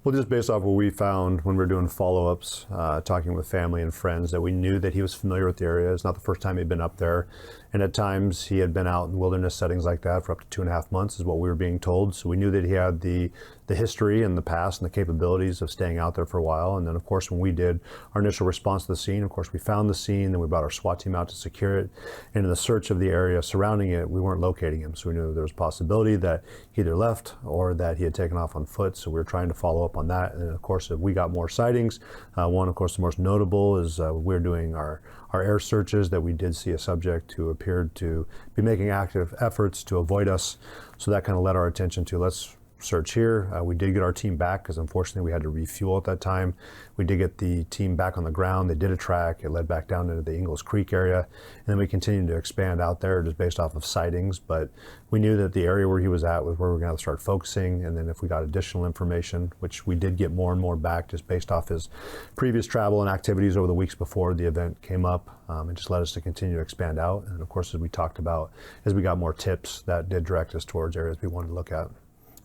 Well, just based off what we found when we were doing follow-ups, talking with family and friends, that we knew that he was familiar with the area. It's not the first time he'd been up there. And at times he had been out in wilderness settings like that for up to 2.5 months is what we were being told. So we knew that he had the history and the past and the capabilities of staying out there for a while. And then of course, when we did our initial response to the scene, of course, we found the scene, then we brought our SWAT team out to secure it. And in the search of the area surrounding it, we weren't locating him. So we knew there was a possibility that he either left or that he had taken off on foot. So we were trying to follow up on that. And then of course, if we got more sightings, one, of course, the most notable is we're doing our air searches, that we did see a subject who appeared to be making active efforts to avoid us. So that kind of led our attention to, let's search here. We did get our team back because unfortunately we had to refuel at that time. We did get the team back on the ground. They did a track. It led back down into the Ingalls Creek area. And then we continued to expand out there just based off of sightings. But we knew that the area where he was at was where we were going to start focusing. And then if we got additional information, which we did get more and more back just based off his previous travel and activities over the weeks before the event came up, it just led us to continue to expand out. And of course, as we talked about, as we got more tips, that did direct us towards areas we wanted to look at.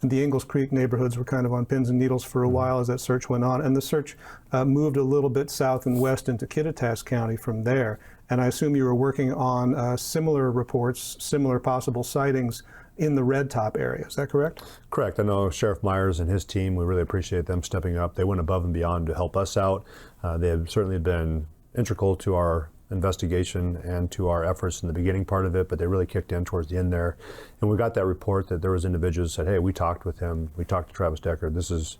The Ingalls Creek neighborhoods were kind of on pins and needles for a while as that search went on, and the search moved a little bit south and west into Kittitas County from there. And I assume you were working on similar reports, similar possible sightings in the Red Top area. Is that correct? Correct. I know Sheriff Myers and his team, we really appreciate them stepping up. They went above and beyond to help us out. They have certainly been integral to our investigation and to our efforts in the beginning part of it, but they really kicked in towards the end there. And we got that report that there was individuals who said, hey, we talked with him, we talked to Travis Decker, this is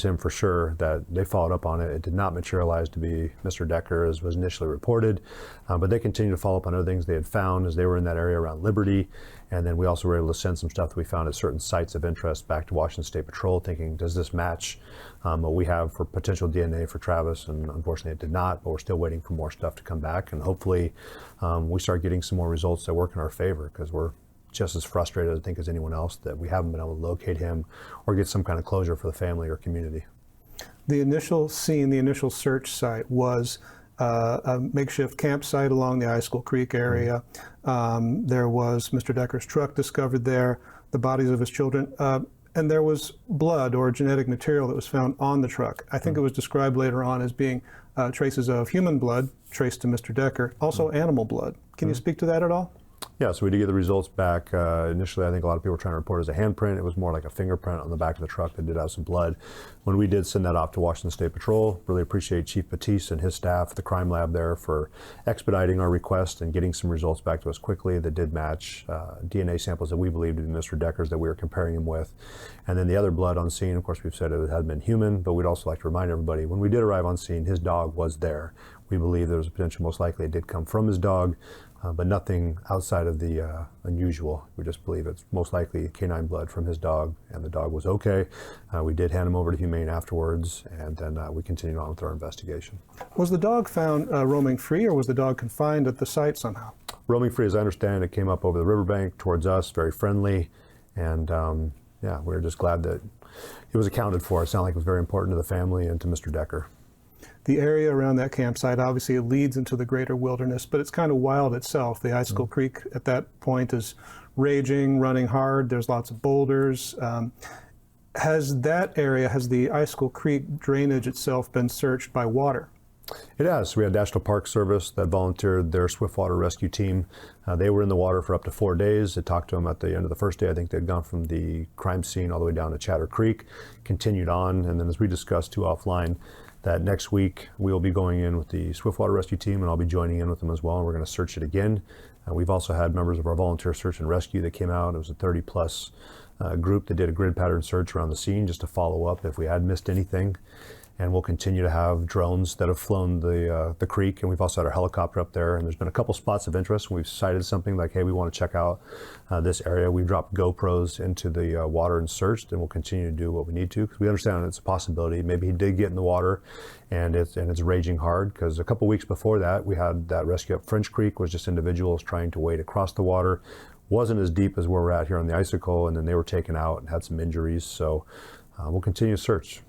him for sure, that they followed up on it. It did not materialize to be Mr. Decker as was initially reported, but they continued to follow up on other things they had found as they were in that area around Liberty. And then we also were able to send some stuff that we found at certain sites of interest back to Washington State Patrol, thinking, does this match what we have for potential DNA for Travis? And unfortunately it did not, but we're still waiting for more stuff to come back. And hopefully we start getting some more results that work in our favor, because we're just as frustrated, I think, as anyone else that we haven't been able to locate him or get some kind of closure for the family or community. The initial scene, the initial search site was a makeshift campsite along the Icicle Creek area. There was Mr. Decker's truck discovered there, the bodies of his children, and there was blood or genetic material that was found on the truck. I think it was described later on as being traces of human blood traced to Mr. Decker, also animal blood. Can you speak to that at all? Yeah, so we did get the results back. Initially, I think a lot of people were trying to report it as a handprint. It was more like a fingerprint on the back of the truck that did have some blood. When we did send that off to Washington State Patrol, really appreciate Chief Batiste and his staff, the crime lab there, for expediting our request and getting some results back to us quickly that did match DNA samples that we believed to be Mr. Decker's that we were comparing him with. And then the other blood on scene, of course, we've said it had been human, but we'd also like to remind everybody, when we did arrive on scene, his dog was there. We believe there was a potential, most likely it did come from his dog, but nothing outside of the unusual. We just believe it's most likely canine blood from his dog, and the dog was okay. We did hand him over to Humane afterwards, and then we continued on with our investigation. Was the dog found roaming free, or was the dog confined at the site somehow? Roaming free, as I understand it, came up over the riverbank towards us, very friendly, and yeah, we were just glad that it was accounted for. It sounded like it was very important to the family and to Mr. Decker. The area around that campsite, obviously it leads into the greater wilderness, but it's kind of wild itself. The Icicle Creek at that point is raging, running hard. There's lots of boulders. Has that area, has the Icicle Creek drainage itself been searched by water? It has. We had National Park Service that volunteered their swiftwater rescue team. They were in the water for up to 4 days. I talked to them at the end of the first day. I think they'd gone from the crime scene all the way down to Chatter Creek, continued on, and then as we discussed too offline, that next week we'll be going in with the swiftwater rescue team, and I'll be joining in with them as well, and we're going to search it again. We've also had members of our volunteer search and rescue that came out. It was a 30-plus group that did a grid pattern search around the scene just to follow up if we had missed anything. and we'll continue to have drones that have flown the creek, and we've also had our helicopter up there, and there's been a couple spots of interest. We've cited something like, hey, we want to check out this area. We've dropped GoPros into the water and searched, and we'll continue to do what we need to, because we understand it's a possibility. Maybe he did get in the water and it's raging hard, because a couple weeks before that, we had that rescue up French Creek, was just individuals trying to wade across the water. Wasn't as deep as where we're at here on the Icicle, and then they were taken out and had some injuries. So we'll continue to search.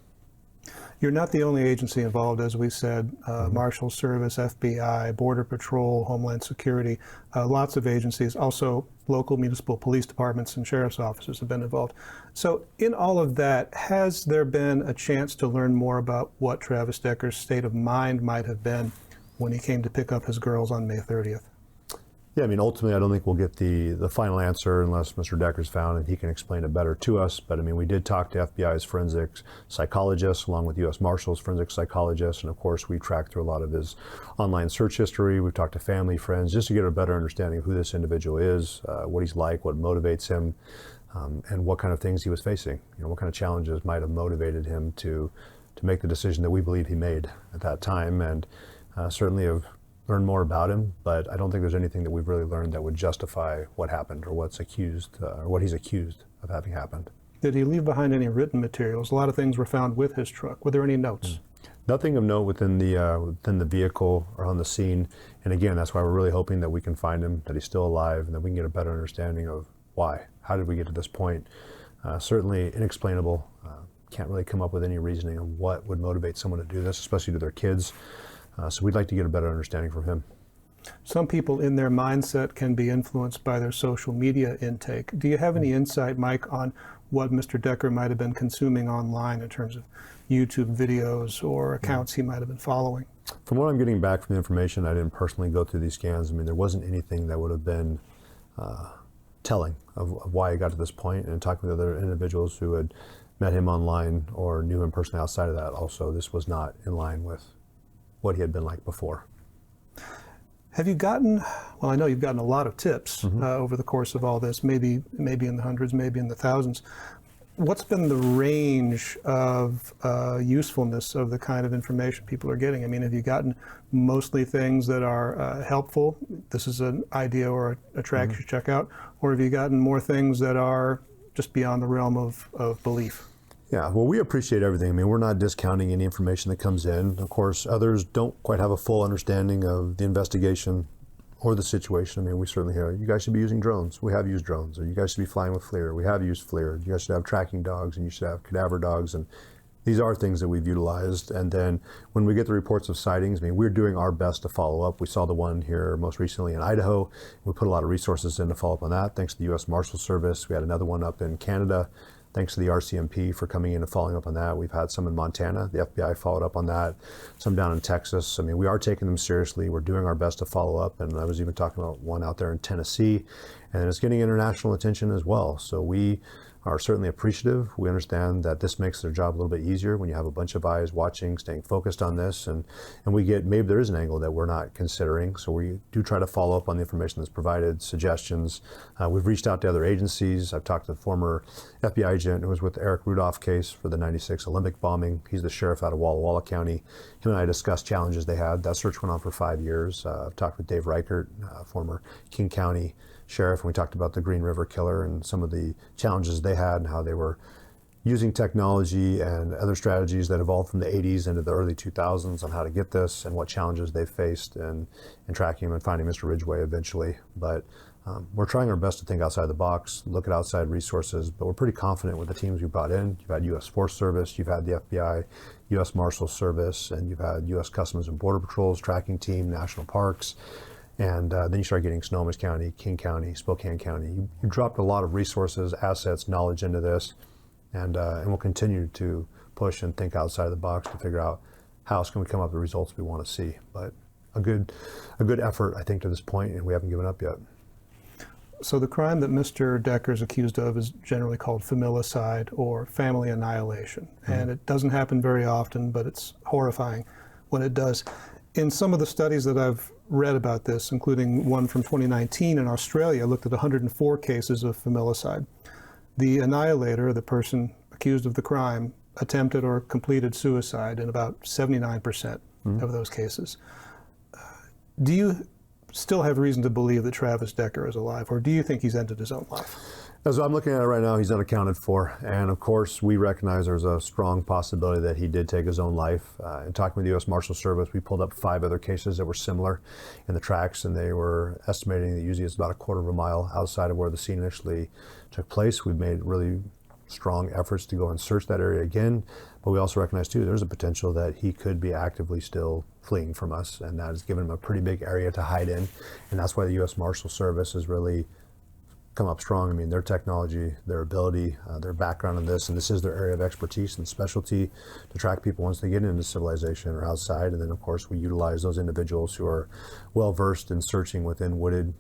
You're not the only agency involved, as we said. Marshal Service, FBI, Border Patrol, Homeland Security, lots of agencies. Also, local municipal police departments and sheriff's offices have been involved. So in all of that, has there been a chance to learn more about what Travis Decker's state of mind might have been when he came to pick up his girls on May 30th? Yeah, I mean, ultimately, I don't think we'll get the final answer unless Mr. Decker's found and he can explain it better to us. But I mean, we did talk to FBI's forensic psychologists along with U.S. Marshals forensic psychologists. And of course, we tracked through a lot of his online search history. We've talked to family, friends, just to get a better understanding of who this individual is, what he's like, what motivates him, and what kind of things he was facing. You know, what kind of challenges might have motivated him to make the decision that we believe he made at that time. And certainly have learn more about him, but I don't think there's anything that we've really learned that would justify what happened or what's accused or what he's accused of having happened. Did he leave behind any written materials? A lot of things were found with his truck. Were there any notes? Nothing of note within the vehicle or on the scene. And again, that's why we're really hoping that we can find him, that he's still alive, and that we can get a better understanding of why. How did we get to this point? Certainly inexplainable. Can't really come up with any reasoning of what would motivate someone to do this, especially to their kids. So we'd like to get a better understanding from him. Some people in their mindset can be influenced by their social media intake. Do you have any insight, Mike, on what Mr. Decker might have been consuming online in terms of YouTube videos or accounts he might have been following? From what I'm getting back from the information, I didn't personally go through these scans. I mean, there wasn't anything that would have been telling of why he got to this point. And talking with other individuals who had met him online or knew him personally outside of that, also, this was not in line with what he had been like before. Have you gotten, well, I know you've gotten a lot of tips over the course of all this, maybe in the hundreds, maybe in the thousands. What's been the range of usefulness of the kind of information people are getting? I mean, have you gotten mostly things that are helpful? This is an idea or a track you should check out. Or have you gotten more things that are just beyond the realm of belief? Yeah, well, we appreciate everything. I mean, we're not discounting any information that comes in. Of course, others don't quite have a full understanding of the investigation or the situation. I mean, we certainly hear, you guys should be using drones. We have used drones. Or you guys should be flying with FLIR. We have used FLIR. You guys should have tracking dogs, and you should have cadaver dogs. And these are things that we've utilized. And then when we get the reports of sightings, I mean, we're doing our best to follow up. We saw the one here most recently in Idaho. We put a lot of resources in to follow up on that, thanks to the U.S. Marshal Service. We had another one up in Canada. Thanks to the RCMP for coming in and following up on that. We've had some in Montana. The FBI followed up on that. Some down in Texas. I mean, we are taking them seriously. We're doing our best to follow up. And I was even talking about one out there in Tennessee. And it's getting international attention as well. So we are certainly appreciative. We understand that this makes their job a little bit easier when you have a bunch of eyes watching, staying focused on this, and we get, maybe there is an angle that we're not considering, so we do try to follow up on the information that's provided, suggestions. We've reached out to other agencies. I've talked to the former FBI agent who was with the Eric Rudolph case for the '96 Olympic bombing. He's the sheriff out of Walla Walla County. Him and I discussed challenges they had. That search went on for 5 years. I've talked with Dave Reichert, former King County sheriff, and we talked about the Green River killer and some of the challenges they had and how they were using technology and other strategies that evolved from the 80s into the early 2000s on how to get this and what challenges they faced in tracking him and finding Mr. Ridgway eventually. But we're trying our best to think outside the box, look at outside resources, but we're pretty confident with the teams we brought in. You've had U.S. Forest Service, you've had the FBI, U.S. Marshal Service, and you've had U.S. Customs and Border Patrol's tracking team, national parks. And then you start getting Snohomish County, King County, Spokane County. You dropped a lot of resources, assets, knowledge into this, and we'll continue to push and think outside the box to figure out how else can we come up with the results we want to see. But a good effort, I think, to this point, and we haven't given up yet. So the crime that Mr. Decker is accused of is generally called familicide or family annihilation. And it doesn't happen very often, but it's horrifying when it does. In some of the studies that I've read about this, including one from 2019 in Australia, looked at 104 cases of familicide. The annihilator, the person accused of the crime, attempted or completed suicide in about 79% of those cases. Do you still have reason to believe that Travis Decker is alive, or do you think he's ended his own life? As I'm looking at it right now, he's unaccounted for. And of course, we recognize there's a strong possibility that he did take his own life. In talking with the U.S. Marshal Service, we pulled up 5 other cases that were similar in the tracks, and they were estimating that usually it's about a quarter of a mile outside of where the scene initially took place. We've made really strong efforts to go and search that area again, but we also recognize too there's a potential that he could be actively still fleeing from us, and that has given him a pretty big area to hide in, and that's why the U.S. Marshal Service has really come up strong. I mean, their technology, their ability, their background in this, and this is their area of expertise and specialty to track people once they get into civilization or outside. And then, of course, we utilize those individuals who are well versed in searching within wooded,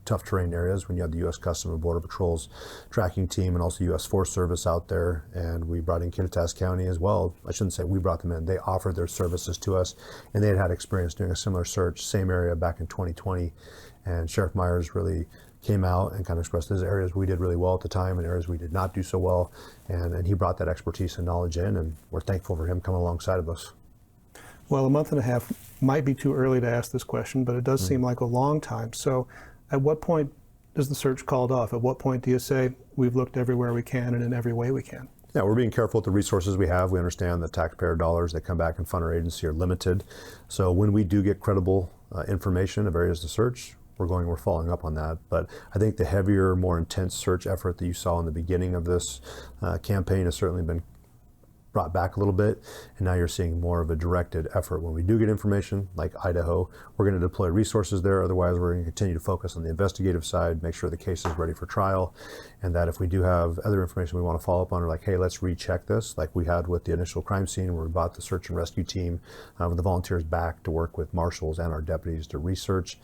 tough terrain areas. When you have the U.S. Customs and Border Patrol's tracking team and also U.S. Forest Service out there, and we brought in Kittitas County as well. I shouldn't say we brought them in; they offered their services to us, and they had experience doing a similar search, same area back in 2020. And Sheriff Myers really came out and kind of expressed his areas we did really well at the time and areas we did not do so well. And he brought that expertise and knowledge in, and we're thankful for him coming alongside of us. Well, a month and a half might be too early to ask this question, but it does seem like a long time. So at what point is the search called off? At what point do you say, we've looked everywhere we can and in every way we can? Yeah, we're being careful with the resources we have. We understand that taxpayer dollars that come back and fund our agency are limited. So when we do get credible information of areas to search, we're following up on that. But I think the heavier, more intense search effort that you saw in the beginning of this campaign has certainly been brought back a little bit, and now you're seeing more of a directed effort. When we do get information like Idaho, we're going to deploy resources there. Otherwise, we're going to continue to focus on the investigative side, make sure the case is ready for trial, and that if we do have other information we want to follow up on, or like, hey, let's recheck this, like we had with the initial crime scene where we brought the search and rescue team with the volunteers back to work with marshals and our deputies to research.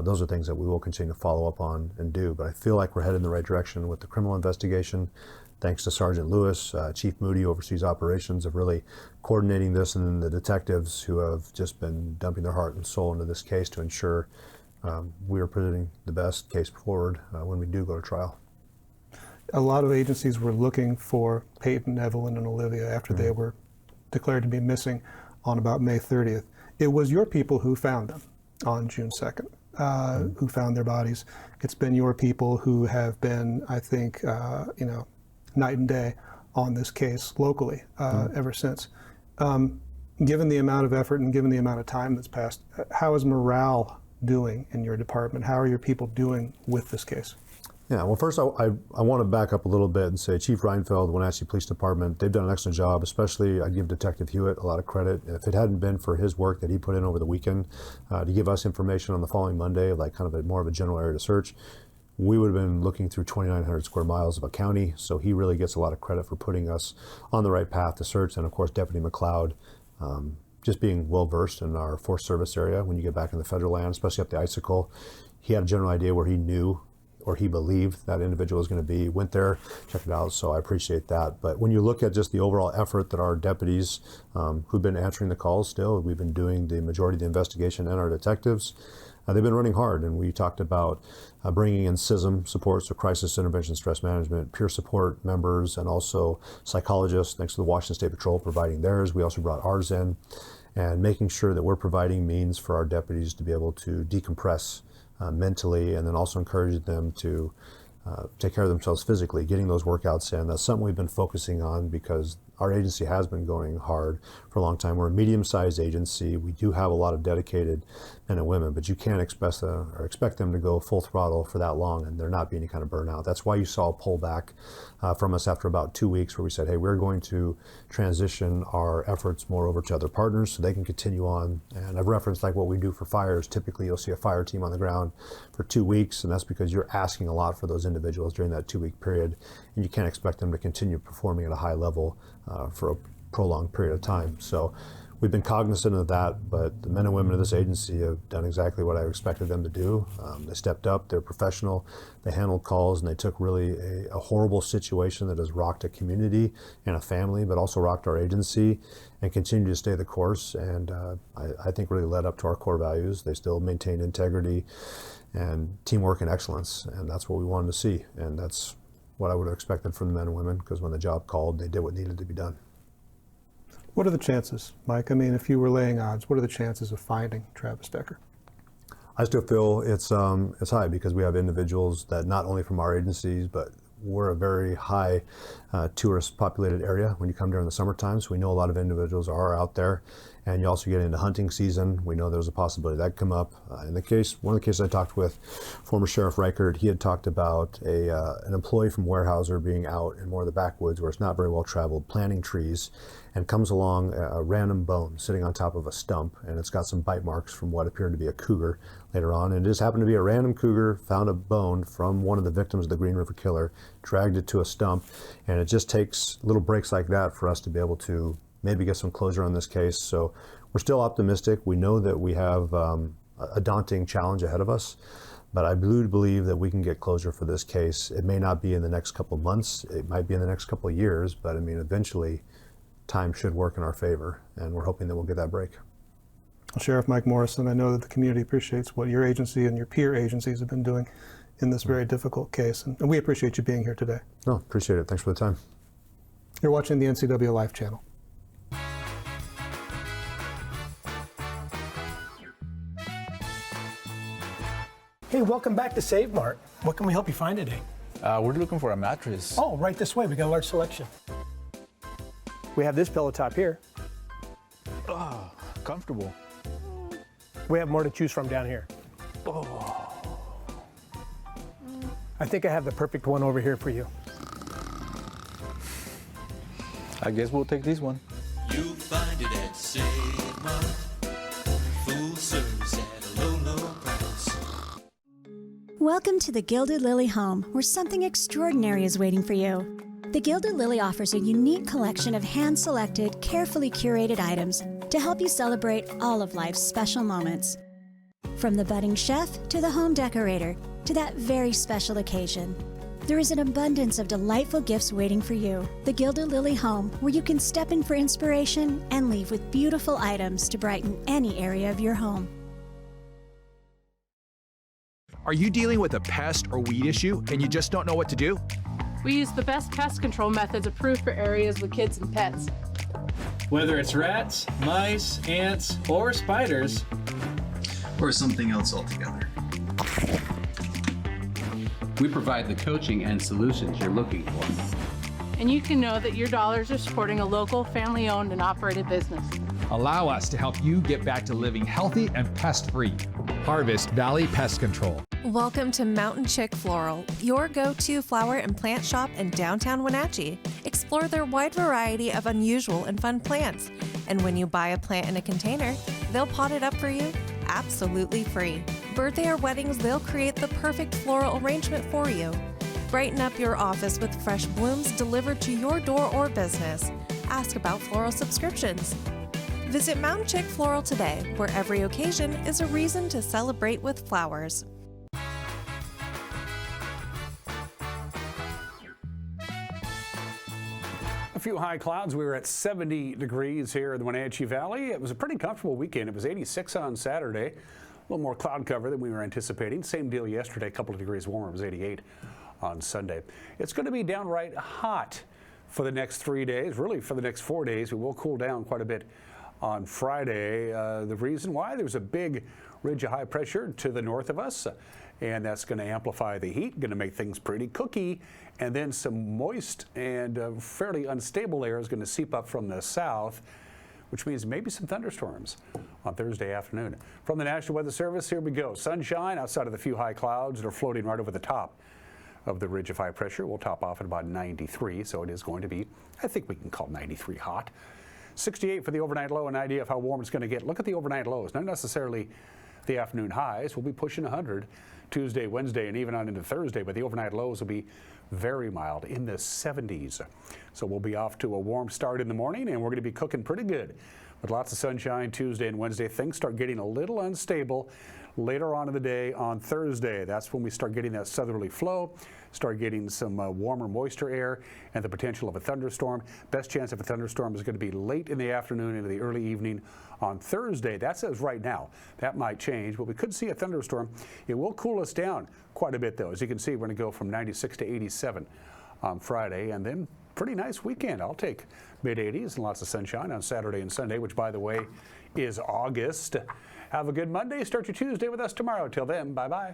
Those are things that we will continue to follow up on and do. But I feel like we're headed in the right direction with the criminal investigation. Thanks to Sergeant Lewis, Chief Moody oversees operations of really coordinating this, and then the detectives who have just been dumping their heart and soul into this case to ensure we are presenting the best case forward when we do go to trial. A lot of agencies were looking for Peyton, Evelyn, and Olivia after they were declared to be missing on about May 30th. It was your people who found them on June 2nd. Who found their bodies. It's been your people who have been, I think, night and day on this case locally ever since. Given the amount of effort and given the amount of time that's passed, how is morale doing in your department? How are your people doing with this case? Yeah, well, first I want to back up a little bit and say Chief Reinfeld, Wenatchee Police Department, they've done an excellent job. Especially, I give Detective Hewitt a lot of credit. If it hadn't been for his work that he put in over the weekend to give us information on the following Monday, like kind of more of a general area to search, we would have been looking through 2,900 square miles of a county. So he really gets a lot of credit for putting us on the right path to search. And of course, Deputy McLeod, just being well versed in our Forest Service area. When you get back in the federal land, especially up the Icicle, he had a general idea where he knew or he believed that individual was going to be, went there, checked it out, so I appreciate that. But when you look at just the overall effort that our deputies who've been answering the calls still, we've been doing the majority of the investigation, and our detectives, they've been running hard. And we talked about bringing in CISM support, so crisis intervention stress management, peer support members, and also psychologists, thanks to the Washington State Patrol providing theirs. We also brought ours in, and making sure that we're providing means for our deputies to be able to decompress mentally, and then also encourage them to take care of themselves physically, getting those workouts in. That's something we've been focusing on because our agency has been going hard for a long time. We're a medium-sized agency. We do have a lot of dedicated men and women, but you can't expect them to go full throttle for that long and there not be any kind of burnout. That's why you saw a pullback from us after about 2 weeks where we said, hey, we're going to transition our efforts more over to other partners so they can continue on. And I've referenced like what we do for fires. Typically, you'll see a fire team on the ground for 2 weeks, and that's because you're asking a lot for those individuals during that 2-week period, and you can't expect them to continue performing at a high level for a prolonged period of time. So we've been cognizant of that, but the men and women of this agency have done exactly what I expected them to do. They stepped up, they're professional, they handled calls, and they took really a horrible situation that has rocked a community and a family, but also rocked our agency, and continue to stay the course. And I think really led up to our core values. They still maintain integrity and teamwork and excellence, and that's what we wanted to see. And that's what I would have expected from the men and women, because when the job called, they did what needed to be done. What are the chances, Mike? I mean, if you were laying odds, what are the chances of finding Travis Decker? I still feel it's high because we have individuals that not only from our agencies, but we're a very high tourist populated area when you come during the summertime. So we know a lot of individuals are out there, and you also get into hunting season. We know there's a possibility that come up. In the case, one of the cases I talked with former Sheriff Reichert, he had talked about an employee from Weyerhaeuser being out in more of the backwoods where it's not very well traveled, planting trees, and comes along a random bone sitting on top of a stump, and it's got some bite marks from what appeared to be a cougar later on. And it just happened to be a random cougar found a bone from one of the victims of the Green River Killer, dragged it to a stump, and it just takes little breaks like that for us to be able to maybe get some closure on this case. So we're still optimistic. We know that we have a daunting challenge ahead of us, but I do believe that we can get closure for this case. It may not be in the next couple of months, it might be in the next couple of years, but I mean, eventually time should work in our favor, and we're hoping that we'll get that break. Well, Sheriff Mike Morrison, I know that the community appreciates what your agency and your peer agencies have been doing in this very difficult case, and we appreciate you being here today. No, appreciate it. Thanks for the time. You're watching the NCWLIFE channel. Hey, welcome back to Save Mart. What can we help you find today? We're looking for a mattress. Oh, right this way. We got a large selection. We have this pillow top here. Oh, comfortable. We have more to choose from down here. Oh. I think I have the perfect one over here for you. I guess we'll take this one. You'll find it at Save Mart. Full service at a low, low price. Welcome to the Gilded Lily home, where something extraordinary is waiting for you. The Gilded Lily offers a unique collection of hand-selected, carefully curated items to help you celebrate all of life's special moments. From the budding chef to the home decorator to that very special occasion, there is an abundance of delightful gifts waiting for you. The Gilded Lily home, where you can step in for inspiration and leave with beautiful items to brighten any area of your home. Are you dealing with a pest or weed issue and you just don't know what to do? We use the best pest control methods approved for areas with kids and pets. Whether it's rats, mice, ants, or spiders, or something else altogether, we provide the coaching and solutions you're looking for. And you can know that your dollars are supporting a local, family-owned and operated business. Allow us to help you get back to living healthy and pest-free. Harvest Valley Pest Control. Welcome to Mountain Chick Floral, your go-to flower and plant shop in downtown Wenatchee. Explore their wide variety of unusual and fun plants. And when you buy a plant in a container, they'll pot it up for you absolutely free. Birthday or weddings, they'll create the perfect floral arrangement for you. Brighten up your office with fresh blooms delivered to your door or business. Ask about floral subscriptions. Visit Mountain Chick Floral today, where every occasion is a reason to celebrate with flowers. A few high clouds. We were at 70 degrees here in the Wenatchee Valley. It was a pretty comfortable weekend. It was 86 on Saturday. A little more cloud cover than we were anticipating. Same deal yesterday, a couple of degrees warmer. It was 88 on Sunday. It's going to be downright hot for the next 3 days, really for the next 4 days. We will cool down quite a bit on Friday. The reason why, there's a big ridge of high pressure to the north of us, and that's going to amplify the heat, going to make things pretty cookie, and then some moist and fairly unstable air is going to seep up from the south, which means maybe some thunderstorms on Thursday afternoon. From the National Weather Service, here we go. Sunshine outside of the few high clouds that are floating right over the top of the ridge of high pressure. We'll top off at about 93, so it is going to be, I think we can call 93 hot. 68 for the overnight low, an idea of how warm it's going to get. Look at the overnight lows, not necessarily the afternoon highs. We'll be pushing 100 Tuesday, Wednesday, and even on into Thursday, but the overnight lows will be very mild in the 70s. So we'll be off to a warm start in the morning, and we're going to be cooking pretty good. With lots of sunshine Tuesday and Wednesday, things start getting a little unstable later on in the day on Thursday. That's when we start getting that southerly flow, start getting some warmer, moisture air, and the potential of a thunderstorm. Best chance of a thunderstorm is going to be late in the afternoon into the early evening on Thursday. That says right now. That might change, but we could see a thunderstorm. It will cool us down quite a bit, though. As you can see, we're going to go from 96 to 87 on Friday, and then pretty nice weekend. I'll take mid-80s and lots of sunshine on Saturday and Sunday, which, by the way, is August. Have a good Monday. Start your Tuesday with us tomorrow. Till then, bye-bye.